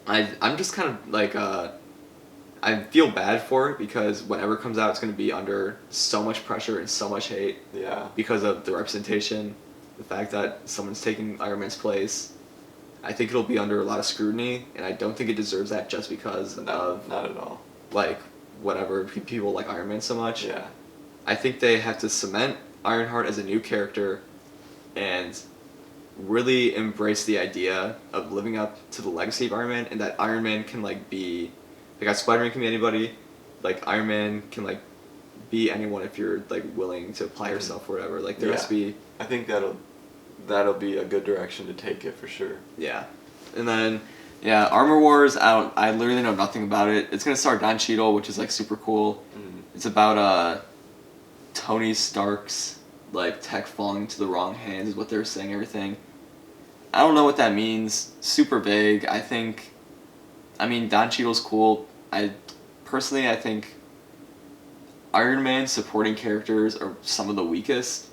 I'm just kind of like I feel bad for it because whenever it comes out, it's going to be under so much pressure and so much hate. Yeah. Because of the representation, the fact that someone's taking Iron Man's place. I think it'll be under a lot of scrutiny, and I don't think it deserves that just because of not at all. Like whatever people like Iron Man so much. Yeah. I think they have to cement Ironheart as a new character, and really embrace the idea of living up to the legacy of Iron Man, and that Iron Man can like be, like Spider-Man can be anybody, like Iron Man can like be anyone if you're like willing to apply yourself or whatever. Like there has to be. I think that'll be a good direction to take it for sure. Yeah, and then Armor Wars. I literally know nothing about it. It's gonna star Don Cheadle, which is like super cool. It's about Tony Stark's like tech falling into the wrong hands is what they're saying. Everything. I don't know what that means. Super vague. I mean, Don Cheadle's cool. I think Iron Man supporting characters are some of the weakest.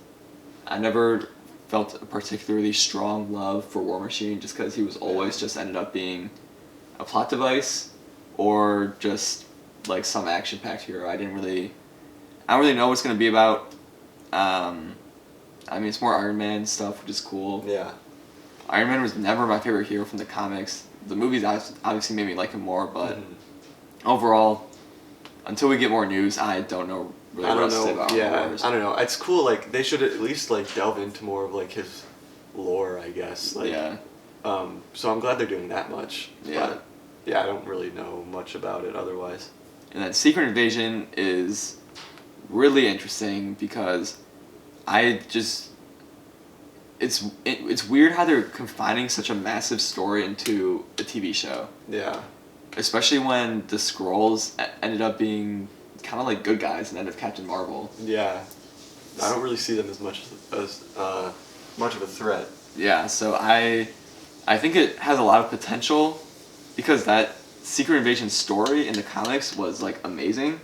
I never felt a particularly strong love for War Machine just because he was always just ended up being a plot device or just like some action-packed hero. I don't really know what it's going to be about. I mean, it's more Iron Man stuff, which is cool. Yeah. Iron Man was never my favorite hero from the comics. The movies obviously made me like him more, but overall, until we get more news, I don't know really what to say about Armor Wars. I don't know. It's cool. Like they should at least like delve into more of like his lore, I guess. Like, yeah. So I'm glad they're doing that much. Yeah. But, yeah, I don't really know much about it otherwise. And then Secret Invasion is really interesting because it's weird how they're confining such a massive story into a TV show. Yeah. Especially when the Skrulls ended up being kind of like good guys in the end of Captain Marvel. Yeah. I don't really see them as much of a threat. Yeah, so I think it has a lot of potential because that Secret Invasion story in the comics was like amazing.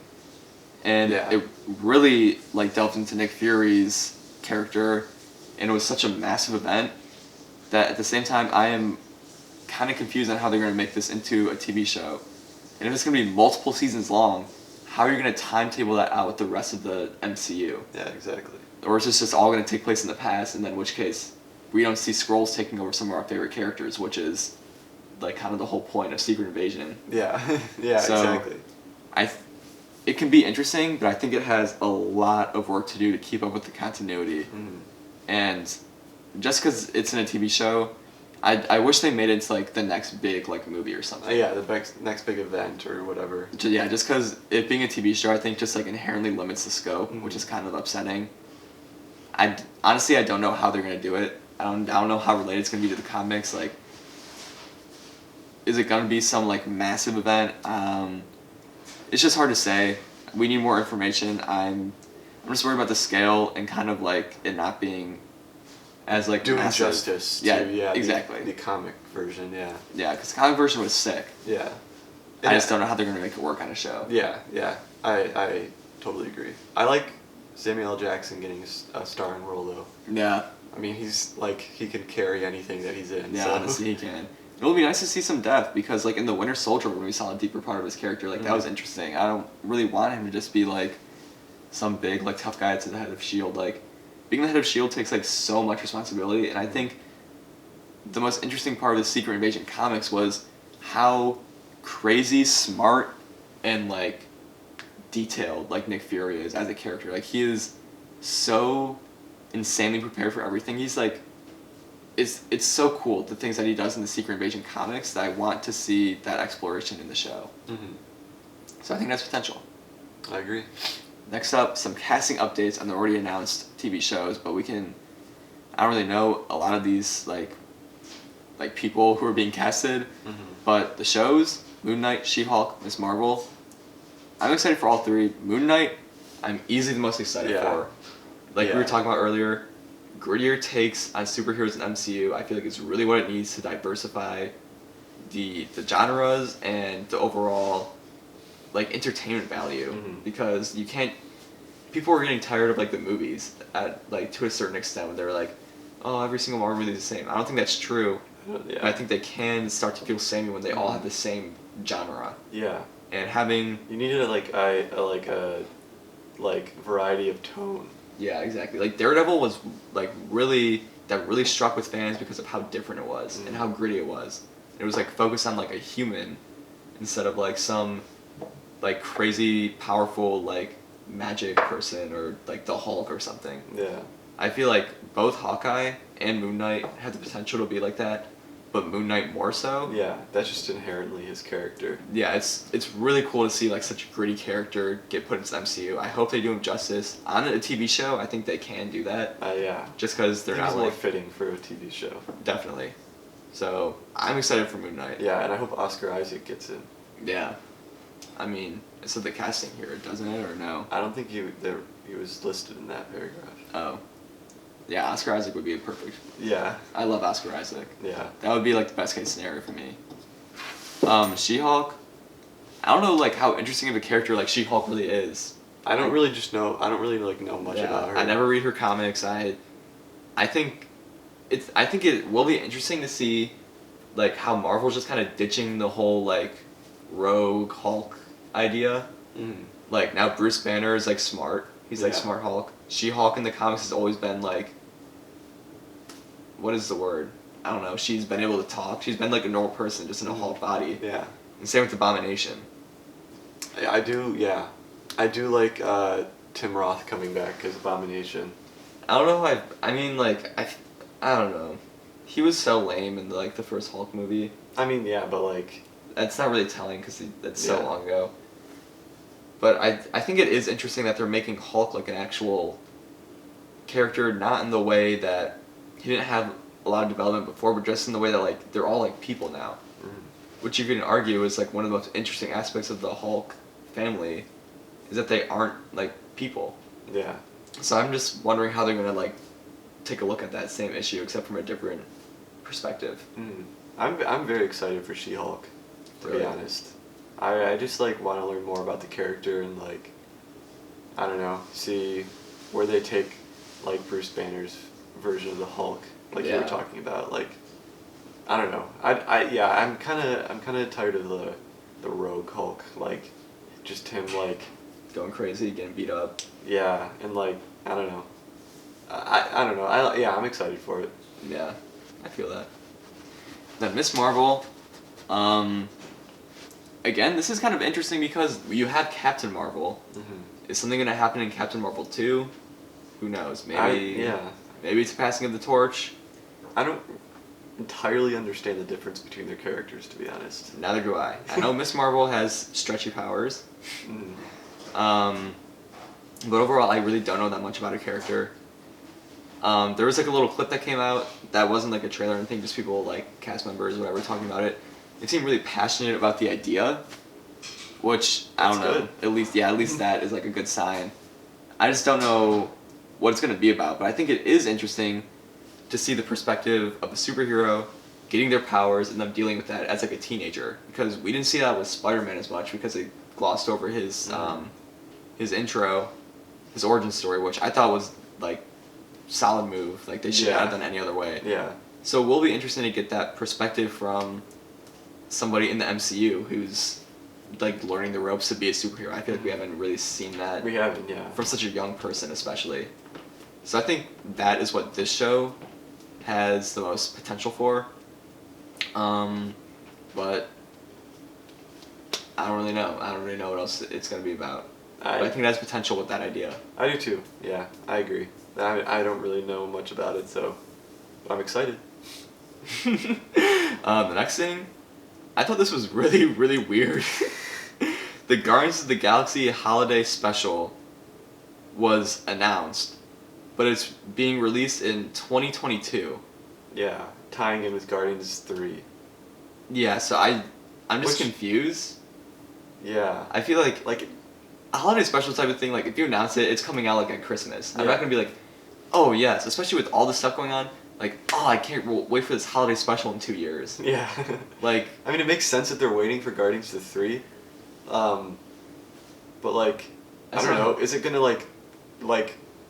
And it really like delved into Nick Fury's character, and it was such a massive event that at the same time I am kind of confused on how they're going to make this into a TV show. And if it's going to be multiple seasons long, how are you going to timetable that out with the rest of the MCU? Yeah, exactly. Or is this just all going to take place in the past, and then in which case we don't see Skrulls taking over some of our favorite characters, which is like kind of the whole point of Secret Invasion. Yeah, yeah, so, exactly. It can be interesting, but I think it has a lot of work to do to keep up with the continuity. And just because it's in a TV show, I wish they made it to like the next big like movie or something. Yeah, the next big event or whatever. Yeah, just because it being a TV show, I think just like inherently limits the scope, which is kind of upsetting. Honestly, I don't know how they're gonna do it. I don't know how related it's gonna be to the comics. Like, is it gonna be some like massive event? It's just hard to say. We need more information. I'm just worried about the scale and kind of like it not being as like doing massive. Justice Yeah, to exactly. The comic version, yeah. Yeah, because the comic version was sick. Yeah. I just don't know how they're gonna make it work on a show. Yeah, I totally agree. I like Samuel L. Jackson getting a starring role though. Yeah. I mean, he's like he can carry anything that he's in. Yeah, so. honestly, he can. It'll be nice to see some depth because, like, in the Winter Soldier, when we saw a deeper part of his character, like, that was interesting. I don't really want him to just be, like, some big, like, tough guy to the head of S.H.I.E.L.D. Like, being the head of S.H.I.E.L.D. takes, like, so much responsibility, and I think the most interesting part of the Secret Invasion comics was how crazy, smart, and, like, detailed, like, Nick Fury is as a character. Like, he is so insanely prepared for everything. He's, like... It's so cool, the things that he does in the Secret Invasion comics, that I want to see that exploration in the show. Mm-hmm. So I think that's potential. I agree. Next up, some casting updates on the already announced TV shows, but I don't really know a lot of these, like people who are being casted, but the shows, Moon Knight, She-Hulk, Ms. Marvel, I'm excited for all three. Moon Knight, I'm easily the most excited for. Like we were talking about earlier, grittier takes on superheroes in MCU, I feel like it's really what it needs to diversify the genres and the overall, like, entertainment value. Because you can't... People are getting tired of, like, the movies at, like, to a certain extent, when they're like, oh, every single Marvel movie is the same. I don't think that's true. But I think they can start to feel samey when they all have the same genre. Yeah. And having... You needed, a variety of tone. Yeah, exactly. Like, Daredevil was, like, really struck with fans because of how different it was and how gritty it was. It was, like, focused on, like, a human instead of, like, some, like, crazy, powerful, like, magic person or, like, the Hulk or something. Yeah. I feel like both Hawkeye and Moon Knight have the potential to be like that, but Moon Knight more so. Yeah, that's just inherently his character. Yeah, it's really cool to see, like, such a gritty character get put into the MCU. I hope they do him justice. On a TV show, I think they can do that. Yeah. Just because they're not, he's like... more fitting for a TV show. Definitely. So, I'm excited for Moon Knight. Yeah, and I hope Oscar Isaac gets in. Yeah. I mean, it said the casting here, doesn't it, or no? I don't think he was listed in that paragraph. Oh. Yeah, Oscar Isaac would be perfect. Yeah. I love Oscar Isaac. Yeah. That would be, like, the best case scenario for me. She-Hulk, I don't know, like, how interesting of a character, like, She-Hulk really is. I don't really know much about her. I never read her comics. I think it will be interesting to see, like, how Marvel's just kind of ditching the whole, like, rogue Hulk idea. Like, now Bruce Banner is, like, smart. He's, like, smart Hulk. She-Hulk in the comics has always been, like... What is the word? I don't know. She's been able to talk. She's been, like, a normal person, just in a Hulk body. Yeah. And same with Abomination. I do like Tim Roth coming back as Abomination. I don't know. I mean, like, I don't know. He was so lame in, like, the first Hulk movie. I mean, yeah, but, like... That's not really telling because that's so long ago. But I think it is interesting that they're making Hulk, like, an actual character, not in the way that he didn't have a lot of development before, but just in the way that, like, they're all, like, people now. Which you can argue is, like, one of the most interesting aspects of the Hulk family is that they aren't, like, people. Yeah. So I'm just wondering how they're going to, like, take a look at that same issue, except from a different perspective. I'm very excited for She-Hulk, to be honest. I just, like, want to learn more about the character and, like, I don't know, see where they take, like, Bruce Banner's version of the Hulk, like you were talking about. Like, I don't know. I'm kind of tired of the rogue Hulk, like, just him, like, going crazy, getting beat up. Yeah, and, like, I don't know. I don't know. I'm excited for it. Yeah, I feel that. Then Ms. Marvel, again, this is kind of interesting because you have Captain Marvel. Is something going to happen in Captain Marvel 2? Who knows? Maybe it's a passing of the torch. I don't entirely understand the difference between their characters, to be honest. Neither do I. I know Ms. Marvel has stretchy powers. But overall, I really don't know that much about her character. There was, like, a little clip that came out that wasn't, like, a trailer or anything, just people, like, cast members, whatever, talking about it. They seemed really passionate about the idea, which, I don't know, at least that is, like, a good sign. I just don't know what it's going to be about, but I think it is interesting to see the perspective of a superhero getting their powers and them dealing with that as, like, a teenager, because we didn't see that with Spider-Man as much because they glossed over his intro, his origin story, which I thought was like solid move. Like they should Yeah. have done any other way. Yeah. So we'll be interested to get that perspective from somebody in the MCU who's like learning the ropes to be a superhero. I feel like we haven't really seen that We haven't, yeah. from such a young person, especially. So I think that is what this show has the most potential for. But I don't really know. I don't really know what else it's going to be about. But I think it has potential with that idea. I do too. Yeah, I agree. I don't really know much about it, so I'm excited. The next thing, I thought this was really, really weird. The Guardians of the Galaxy Holiday Special was announced, but it's being released in 2022. Yeah, tying in with Guardians 3. Yeah, so I'm just Which- confused. Yeah. I feel like a holiday special type of thing, like if you announce it, it's coming out like at Christmas. I'm Yeah. not gonna be like, oh yes, especially with all this stuff going on. Like, oh, I can't wait for this holiday special in 2 years. Yeah. Like, I mean, it makes sense that they're waiting for Guardians 3. But like, I That's don't not- know. Is it gonna like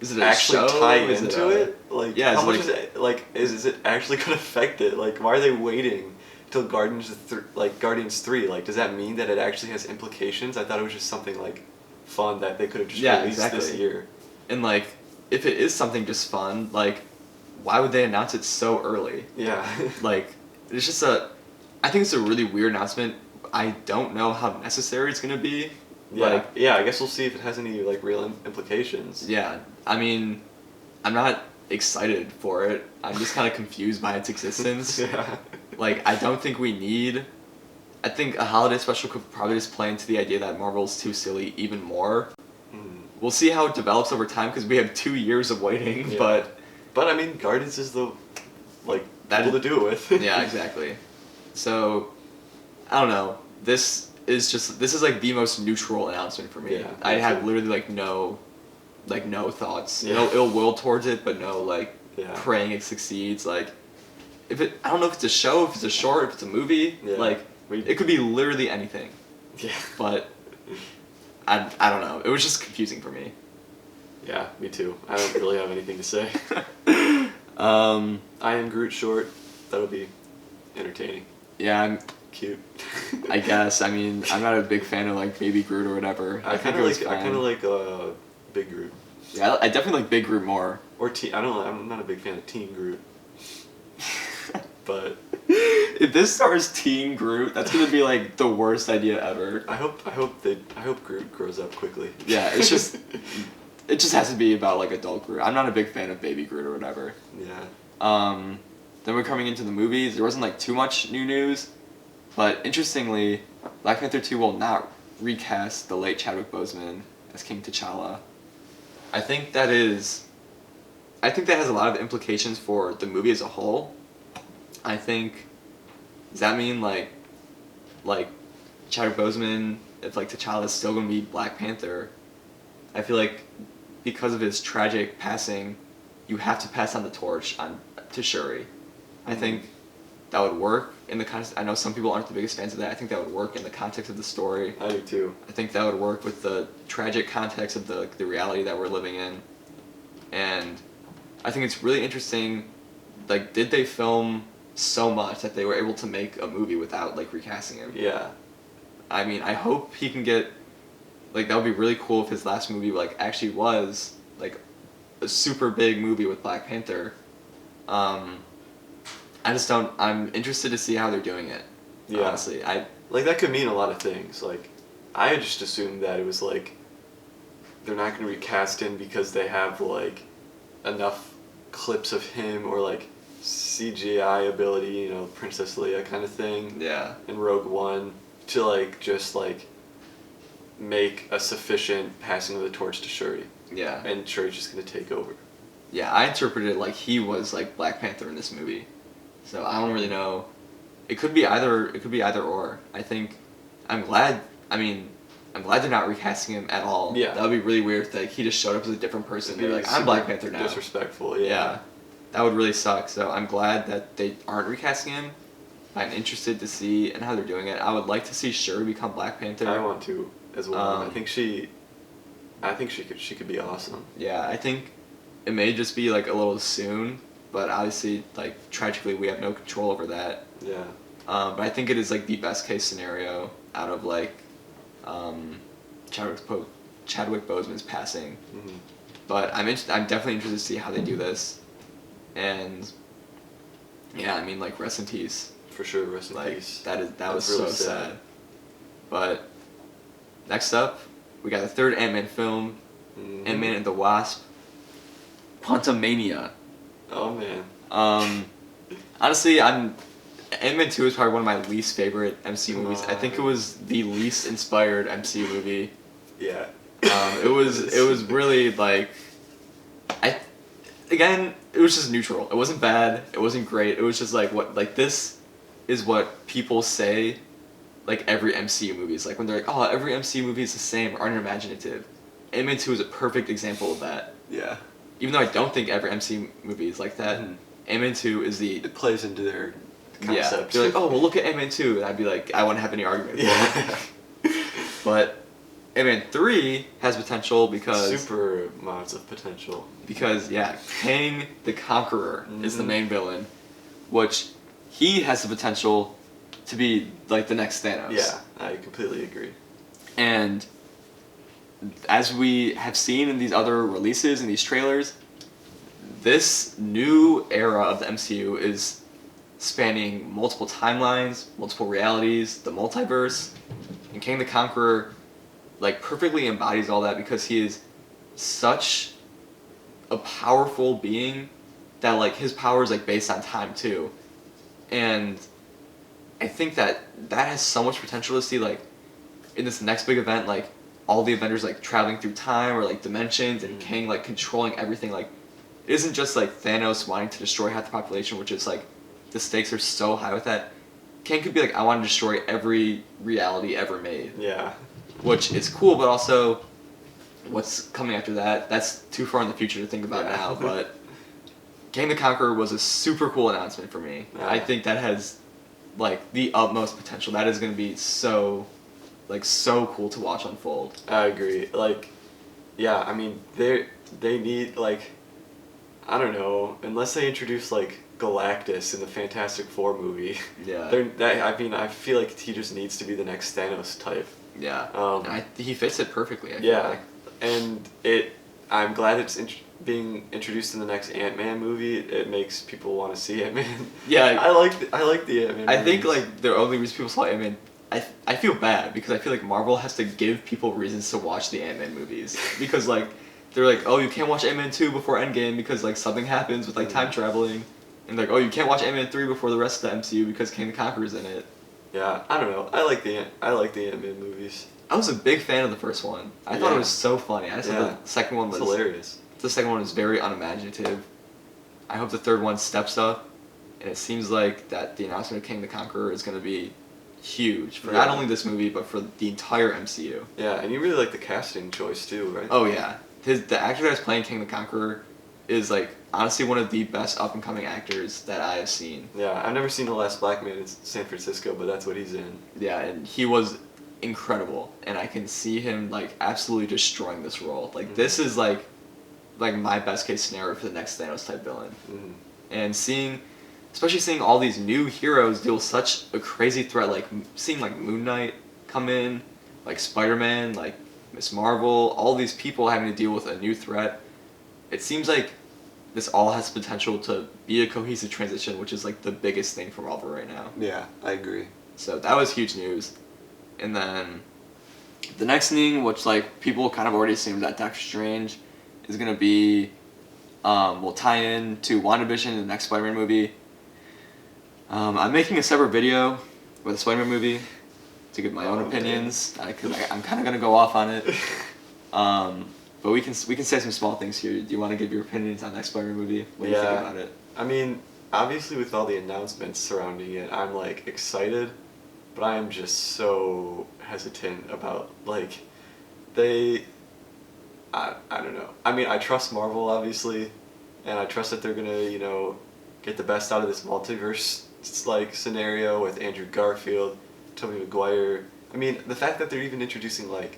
is it a actually show? tie Is into a- it? Like, Yeah, how it's much like- is it? Like, is it actually gonna affect it? Like, why are they waiting till Guardians 3? Like, does that mean that it actually has implications? I thought it was just something like fun that they could have just Yeah, released this exactly. year. And like, if it is something just fun, like, why would they announce it so early? Yeah. Like, it's just I think it's a really weird announcement. I don't know how necessary it's gonna be. Yeah, Like, yeah. I guess we'll see if it has any like real implications. yeah. I mean, I'm not excited for it. I'm just kind of confused by its existence. Yeah. Like, I don't think we need. I think a holiday special could probably just play into the idea that Marvel's too silly even more. Mm. We'll see how it develops over time because we have 2 years of waiting. Yeah. But I mean, Guardians is the like That- people to do it with. Yeah, exactly. So, I don't know. This is like the most neutral announcement for me. Yeah, I me have too. literally no thoughts. Yeah. No ill will towards it, but no like Yeah. praying it succeeds. Like, I don't know if it's a show, if it's a short, if it's a movie. Yeah. Like, it could be literally anything. Yeah. But I don't know. It was just confusing for me. Yeah, me too. I don't really have anything to say. I am Groot short. That'll be entertaining. Yeah, Cute. I guess. I mean, I'm not a big fan of like Baby Groot or whatever. I think kind it of was like. I fine. kind of like Big Groot. Yeah, I definitely like Big Groot more. Or I don't know. I'm not a big fan of Teen Groot. But If this stars Teen Groot, that's gonna be like the worst idea ever. I hope Groot grows up quickly. Yeah, it just has to be about like adult Groot. I'm not a big fan of Baby Groot or whatever. Yeah. Then we're coming into the movies. There wasn't like too much new news, but interestingly, Black Panther 2 will not recast the late Chadwick Boseman as King T'Challa. I think that has a lot of implications for the movie as a whole. I think, does that mean like Chadwick Boseman, if like T'Challa is still gonna be Black Panther? I feel like because of his tragic passing, you have to pass on the torch to Shuri. I think that would work in the context. I know some people aren't the biggest fans of that. I think that would work in the context of the story. I do too. I think that would work with the tragic context of the reality that we're living in. And I think it's really interesting, like, did they film so much that they were able to make a movie without, like, recasting him? Yeah. I mean, I hope he can get, like, that would be really cool if his last movie, like, actually was, like, a super big movie with Black Panther. I'm interested to see how they're doing it. Yeah. Honestly, Like that could mean a lot of things. Like, I had just assumed that it was like they're not going to recast him because they have like enough clips of him or like CGI ability, you know, Princess Leia kind of thing. yeah. In Rogue One to like just like make a sufficient passing of the torch to Shuri, Yeah. and Shuri's just going to take over. Yeah, I interpreted it like he was like Black Panther in this movie. So I don't really know. It could be either or. I think I'm glad they're not recasting him at all. Yeah. That would be really weird if like, he just showed up as a different person. They're like, I'm Black Panther now. Disrespectful, Yeah. That would really suck. So I'm glad that they aren't recasting him. I'm interested to see and how they're doing it. I would like to see Shuri become Black Panther. I want to as well. I Um, think she I think she could be awesome. Yeah, I think it may just be like a little soon, but obviously, like tragically, we have no control over that. Yeah. But I think it is like the best case scenario out of like Chadwick Boseman's passing. Mm-hmm. But I'm definitely interested to see how they do this, and yeah, I mean like rest in peace. For sure, rest in Like peace. that was really so sad. But next up, we got the third Ant-Man film, Mm-hmm. Ant-Man and the Wasp, Quantumania. Oh man. Honestly, Ant-Man 2 is probably one of my least favorite MCU movies. I think it Oh. was the least inspired MCU movie. Yeah. It was really like, it was just neutral. It wasn't bad. It wasn't great. It was just like this is what people say, like every MCU movie is like when they're like, oh, every MCU movie is the same or unimaginative. Ant-Man 2 is a perfect example of that. Yeah. Even though I don't think every MCU movie is like that, Ant-Man 2 is the It plays into their yeah. concept. They're like, oh, well, look at Ant-Man 2, and I'd be like, I wouldn't have any argument. with Yeah. that. But Ant-Man 3 has potential because Super amounts of potential. yeah, Kang the Conqueror is the main villain, which he has the potential to be like the next Thanos. Yeah, I completely agree. And as we have seen in these other releases and these trailers, this new era of the MCU is spanning multiple timelines, multiple realities, the multiverse, and Kang the Conqueror like perfectly embodies all that because he is such a powerful being that like his power is like based on time too. And I think that has so much potential to see like in this next big event, like all the Avengers like traveling through time or like dimensions and Kang like controlling everything. Like it isn't just like Thanos wanting to destroy half the population, which is like the stakes are so high with that. Kang could be like, I want to destroy every reality ever made. Yeah. Which is cool, but also what's coming after that, that's too far in the future to think about now. But Kang the Conqueror was a super cool announcement for me. Yeah. I think that has like the utmost potential. That is going to be so cool to watch unfold. I agree. Like, yeah, I mean, they need, like, I don't know, unless they introduce, like, Galactus in the Fantastic Four movie. Yeah. I feel like he just needs to be the next Thanos type. Yeah. And he fits it perfectly, I feel yeah, like. and I'm glad it's being introduced in the next Ant-Man movie. It makes people want to see Ant-Man. Yeah. I like the Ant-Man I think, movies. like, the only reason people saw Ant-Man, I feel bad because I feel like Marvel has to give people reasons to watch the Ant-Man movies. Because, like, they're like, oh, you can't watch Ant-Man 2 before Endgame because, like, something happens with, like, time traveling. And, like, oh, you can't watch Ant-Man 3 before the rest of the MCU because Kang the Conqueror's in it. Yeah, I don't know. I like the Ant-Man movies. I was a big fan of the first one. I thought it was so funny. I just thought the second one It's was hilarious. The second one was very unimaginative. I hope the third one steps up, and it seems like that the announcement of King the Conqueror is going to be huge for not only this movie but for the entire MCU. Yeah, and you really like the casting choice too, right? Oh yeah, the actor that's playing King the Conqueror is like honestly one of the best up and coming actors that I have seen. Yeah, I've never seen The Last Black Man in San Francisco, but that's what he's in. Yeah, and he was incredible, and I can see him like absolutely destroying this role. Like this is like my best case scenario for the next Thanos type villain. And especially seeing all these new heroes deal with such a crazy threat, like seeing like Moon Knight come in, like Spider-Man, like Miss Marvel, all these people having to deal with a new threat. It seems like this all has potential to be a cohesive transition, which is like the biggest thing for Marvel right now. Yeah, I agree. So that was huge news. And then the next thing, which like people kind of already assumed that Doctor Strange is gonna be, will tie in to WandaVision and the next Spider-Man movie. I'm making a separate video with the Spider-Man movie to give my own opinions. I'm kind of gonna go off on it. But we can say some small things here. Do you want to give your opinions on the next Spider-Man movie? What do you think about it? I mean, obviously with all the announcements surrounding it, I'm like excited, but I am just so hesitant about like I don't know. I mean, I trust Marvel obviously, and I trust that they're gonna, you know, get the best out of this multiverse like scenario with Andrew Garfield, Tobey Maguire. I mean, the fact that they're even introducing like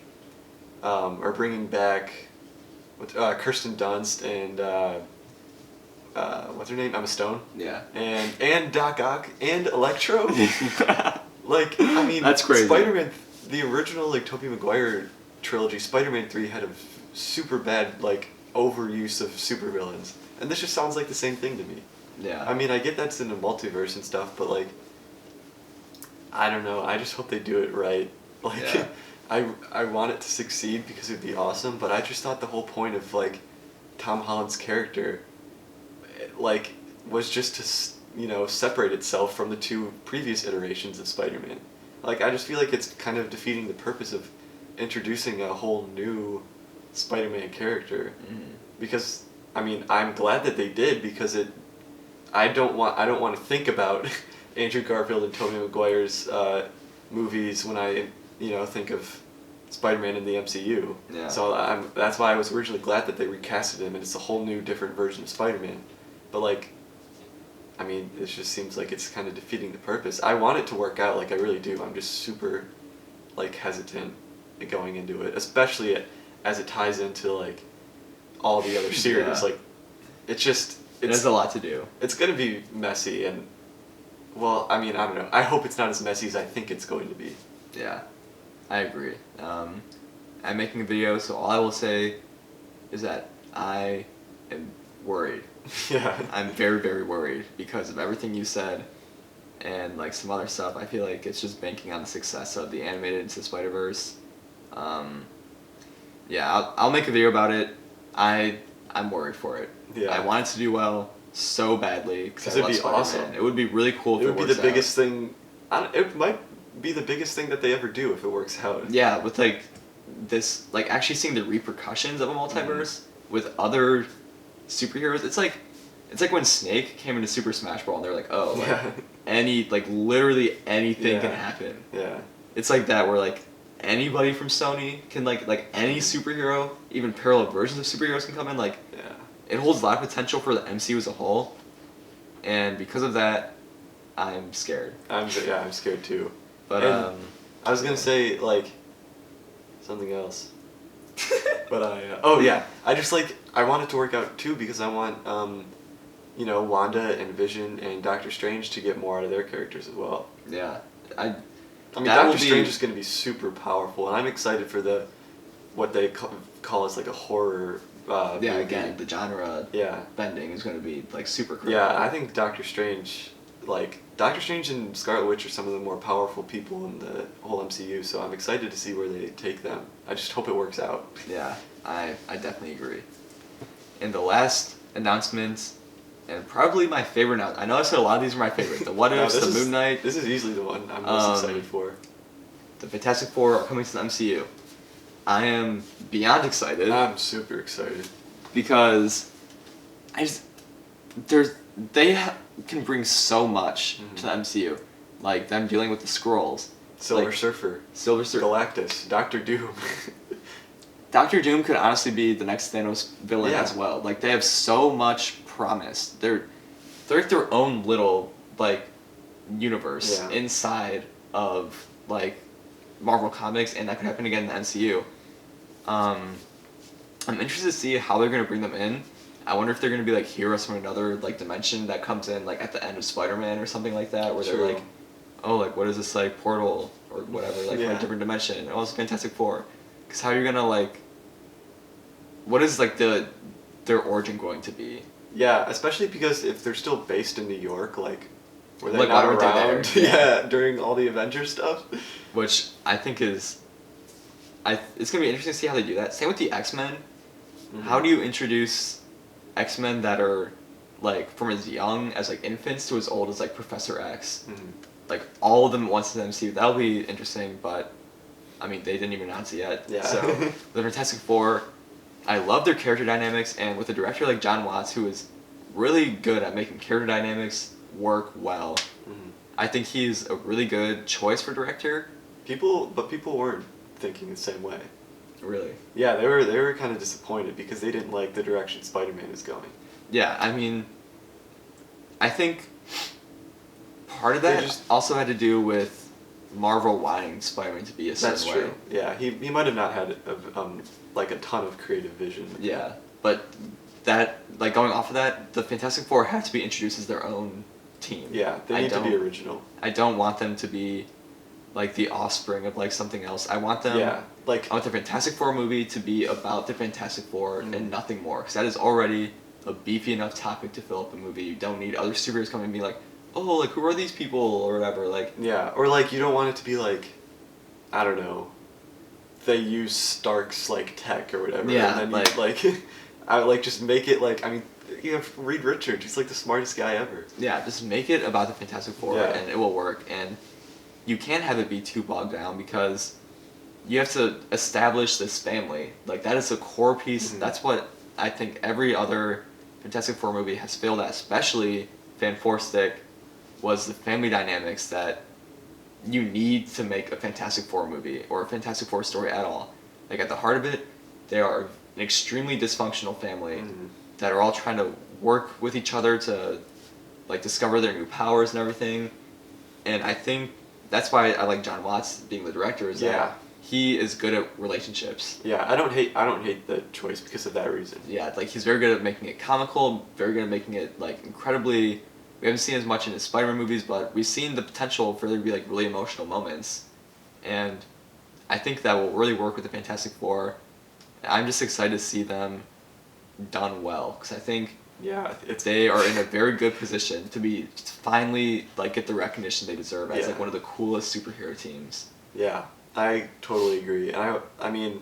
are bringing back Kirsten Dunst and what's her name? Emma Stone. Yeah. And Doc Ock and Electro. Like, I mean, that's crazy. Spider-Man, the original like Tobey Maguire trilogy, Spider-Man 3 had a super bad like overuse of supervillains, and this just sounds like the same thing to me. Yeah. I mean, I get that's in the multiverse and stuff, but like, I don't know. I just hope they do it right. Like, Yeah. I want it to succeed because it'd be awesome, but I just thought the whole point of like Tom Holland's character, like, was just to separate itself from the two previous iterations of Spider-Man. Like, I just feel like it's kind of defeating the purpose of introducing a whole new Spider-Man character. Because I mean, I'm glad that they did, because I don't want to think about Andrew Garfield and Tobey Maguire's movies when I think of Spider-Man in the MCU. Yeah. So that's why I was originally glad that they recasted him, and it's a whole new different version of Spider-Man. But like, I mean, it just seems like it's kind of defeating the purpose. I want it to work out, like I really do. I'm just super like hesitant going into it, especially as it ties into like all the other series. Yeah. Like, There's a lot to do. It's gonna be messy, and well, I mean, I don't know. I hope it's not as messy as I think it's going to be. Yeah, I agree. I'm making a video, so all I will say is that I am worried. Yeah. I'm very, very worried because of everything you said and like some other stuff. I feel like it's just banking on the success of the animated Into the Spider-Verse. Yeah, I'll make a video about it. I'm worried for it. Yeah. I want it to do well so badly because it'd be awesome. It would be really cool if It would be works the biggest thing. It might be the biggest thing that they ever do if it works out. Yeah, with like this, like actually seeing the repercussions of a multiverse with other superheroes. It's like when Snake came into Super Smash Bros. And they're like, oh, like literally anything can happen. Yeah. It's like that where like anybody from Sony can like any superhero, even parallel versions of superheroes can come in. Like, it holds a lot of potential for the MCU as a whole, and because of that, I'm scared. I'm scared too. But I was gonna say like something else, but I just like I want it to work out too because I want Wanda and Vision and Doctor Strange to get more out of their characters as well. Yeah, I mean, Doctor Strange is going to be super powerful, and I'm excited for what they call as like a horror. Movie. Again, the genre bending is going to be like super crazy. Yeah, I think Doctor Strange and Scarlet Witch are some of the more powerful people in the whole MCU, so I'm excited to see where they take them. I just hope it works out. Yeah, I definitely agree. And the last announcement, and probably my favorite I know I said a lot of these are my favorite. The What Ifs, the Moon Knight. This is easily the one I'm most excited for. The Fantastic Four are coming to the MCU. I am beyond excited. I'm super excited. Because they can bring so much to the MCU. Like them dealing with the Skrulls. Silver Surfer. Galactus. Doctor Doom. Doctor Doom could honestly be the next Thanos villain as well. Like, they have so much promise. They're like their own little like universe inside of like Marvel Comics, and that could happen again in the MCU. I'm interested to see how they're gonna bring them in. I wonder if they're gonna be like heroes from another like dimension that comes in like at the end of Spider-Man or something like that, where they're like, oh, like what is this like portal or whatever, like from a different dimension. Oh, it's Fantastic Four. Because how are you gonna like? What is like their origin going to be? Yeah, especially because if they're still based in New York, like were they like, not around? During all the Avengers stuff. Which I think it's gonna be interesting to see how they do that. Same with the X-Men. How do you introduce X-Men that are like from as young as like infants to as old as like Professor X? Like all of them at once in the MCU. That'll be interesting, but I mean they didn't even announce it yet. Yeah. So the Fantastic Four, I love their character dynamics, and with a director like Jon Watts, who is really good at making character dynamics work well, I think he's a really good choice for director. People weren't thinking the same way. Really? Yeah, they were kind of disappointed because they didn't like the direction Spider-Man is going. Yeah, I mean, I think part of that also had to do with Marvel wanting Spider-Man to be a certain That's way. true. Yeah, he might have not had like a ton of creative vision. Yeah, but that, like, going off of that, the Fantastic Four have to be introduced as their own team. Yeah, they need to be original. I don't want them to be like the offspring of like something else. I want them. Yeah, like I want the Fantastic Four movie to be about the Fantastic Four and nothing more, because that is already a beefy enough topic to fill up a movie. You don't need other superheroes coming and be like, oh, like, who are these people or whatever. Like, yeah, or like you don't want it to be like, I don't know, they use Stark's like tech or whatever. Yeah, and then like, I like just make it like, I mean, you have Reed Richards. He's like the smartest guy ever. yeah, just make it about the Fantastic Four and it will work. And you can't have it be too bogged down, because you have to establish this family. Like, that is a core piece. That's what I think every other Fantastic Four movie has failed at, especially Fan Four Stick, was the family dynamics that you need to make a Fantastic Four movie or a Fantastic Four story at all. Like, at the heart of it, they are an extremely dysfunctional family that are all trying to work with each other to, like, discover their new powers and everything. And I think that's why I like Jon Watts being the director, is that he is good at relationships. Yeah, I don't hate the choice because of that reason. Yeah, like, he's very good at making it comical, very good at making it, like, incredibly... We haven't seen as much in his Spider-Man movies, but we've seen the potential for there to be, like, really emotional moments. And I think that will really work with the Fantastic Four. I'm just excited to see them done well, because I think they are in a very good position to finally, like, get the recognition they deserve as like one of the coolest superhero teams. Yeah, I totally agree. And I mean,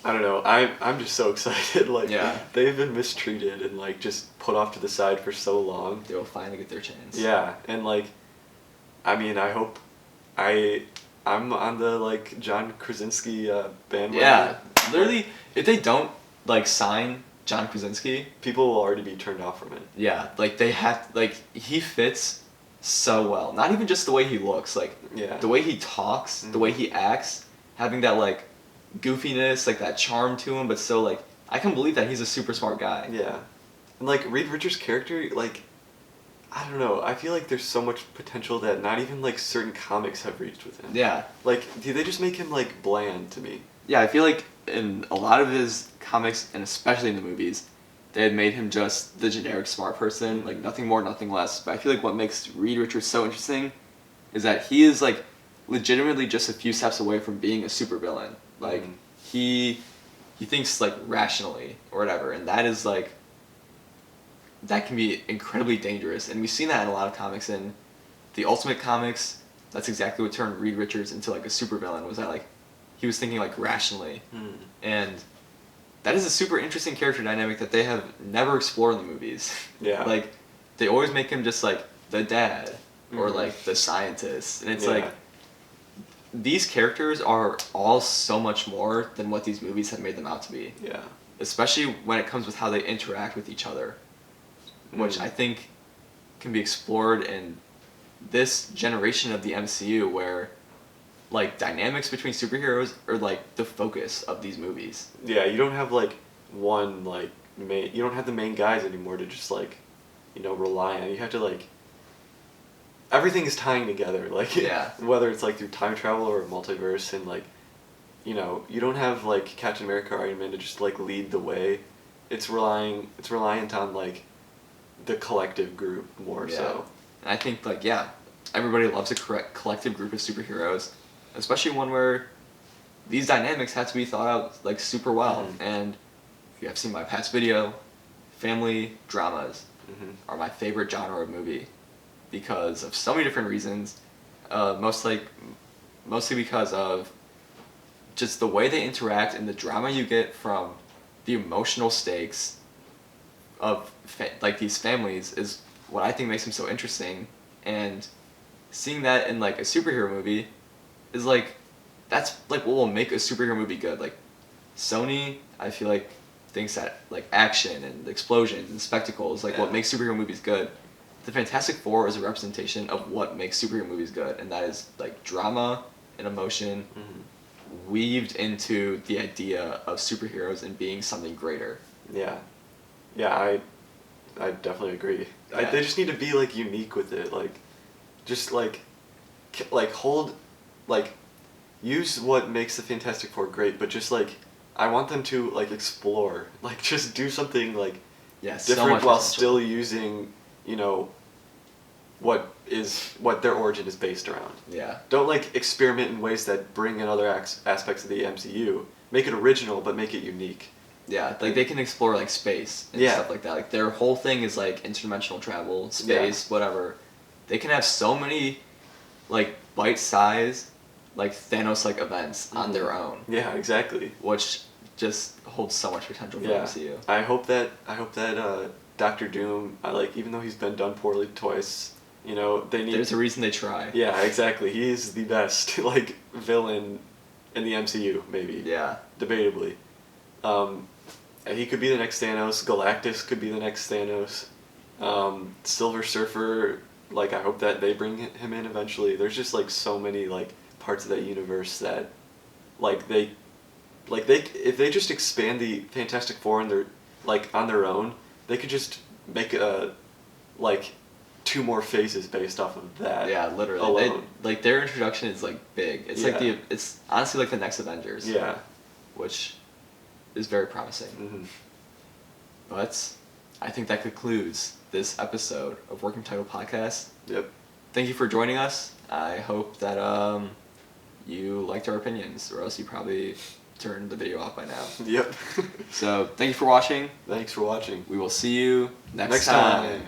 I don't know. I'm just so excited. Like, they've been mistreated and like just put off to the side for so long. They will finally get their chance. Yeah, and like, I mean, I hope I'm on the like John Krasinski bandwagon. Yeah, literally, if they don't like sign John Krasinski, people will already be turned off from it. Yeah, like, they have, like, he fits so well. Not even just the way he looks, like, the way he talks, the way he acts, having that, like, goofiness, like, that charm to him, but still, like, I can believe that he's a super smart guy. Yeah. And, like, Reed Richards' character, like, I don't know, I feel like there's so much potential that not even, like, certain comics have reached with him. Yeah. Like, do they just make him, like, bland to me? Yeah, I feel like in a lot of his comics, and especially in the movies, they had made him just the generic smart person, like, nothing more, nothing less. But I feel like what makes Reed Richards so interesting is that he is, like, legitimately just a few steps away from being a supervillain. Like, he thinks, like, rationally or whatever, and that is, like, that can be incredibly dangerous. And we've seen that in a lot of comics. In the Ultimate Comics, that's exactly what turned Reed Richards into, like, a supervillain, was that, like, he was thinking, like, rationally. And that is a super interesting character dynamic that they have never explored in the movies. Yeah. Like, they always make him just, like, the dad or, like, the scientist. And it's like, these characters are all so much more than what these movies have made them out to be. Yeah. Especially when it comes with how they interact with each other, which I think can be explored in this generation of the MCU, where, like, dynamics between superheroes are, like, the focus of these movies. Yeah, you don't have, like, one, like, you don't have the main guys anymore to just, like, you know, rely on. You have to, like, everything is tying together, like, whether it's, like, through time travel or multiverse, and, like, you know, you don't have, like, Captain America or Iron Man to just, like, lead the way. It's reliant on, like, the collective group more so. And I think, like, everybody loves a collective group of superheroes, especially one where these dynamics have to be thought out, like, super well. And if you have seen my past video, family dramas are my favorite genre of movie, because of so many different reasons. Mostly because of just the way they interact and the drama you get from the emotional stakes of like these families is what I think makes them so interesting. And seeing that in, like, a superhero movie is, like, that's, like, what will make a superhero movie good. Like, Sony, I feel like, thinks that, like, action and explosions and spectacles, like, what makes superhero movies good. The Fantastic Four is a representation of what makes superhero movies good, and that is, like, drama and emotion weaved into the idea of superheroes and being something greater. Yeah, I definitely agree. They just need to be, like, unique with it, like, just, like, hold, like, use what makes the Fantastic Four great, but just like I want them to like explore, like just do something like so different much while potential. still using, you know, what their origin is based around. Yeah. Don't like experiment in ways that bring in other aspects of the MCU. Make it original, but make it unique. Yeah, like they can explore like space and stuff like that. Like their whole thing is like interdimensional travel, space, whatever. They can have so many like bite-sized, like Thanos-like events on their own. Yeah, exactly. Which just holds so much potential for MCU. I hope that Doctor Doom, even though he's been done poorly twice, you know, there's a reason they try. Yeah, exactly. He is the best like villain in the MCU, maybe. Yeah. Debatably. He could be the next Thanos. Galactus could be the next Thanos. Silver Surfer, I hope that they bring him in eventually. There's just so many parts of that universe that if they just expand the Fantastic Four and they're on their own, they could just make two more phases based off of that. Yeah, literally. Their introduction is big. It's it's honestly the next Avengers. Yeah. Which is very promising. Mm-hmm. But I think that concludes this episode of Working Title Podcast. Yep. Thank you for joining us. I hope that you liked our opinions, or else you probably turned the video off by now. Yep. So thank you for watching. Thanks for watching. We will see you next time.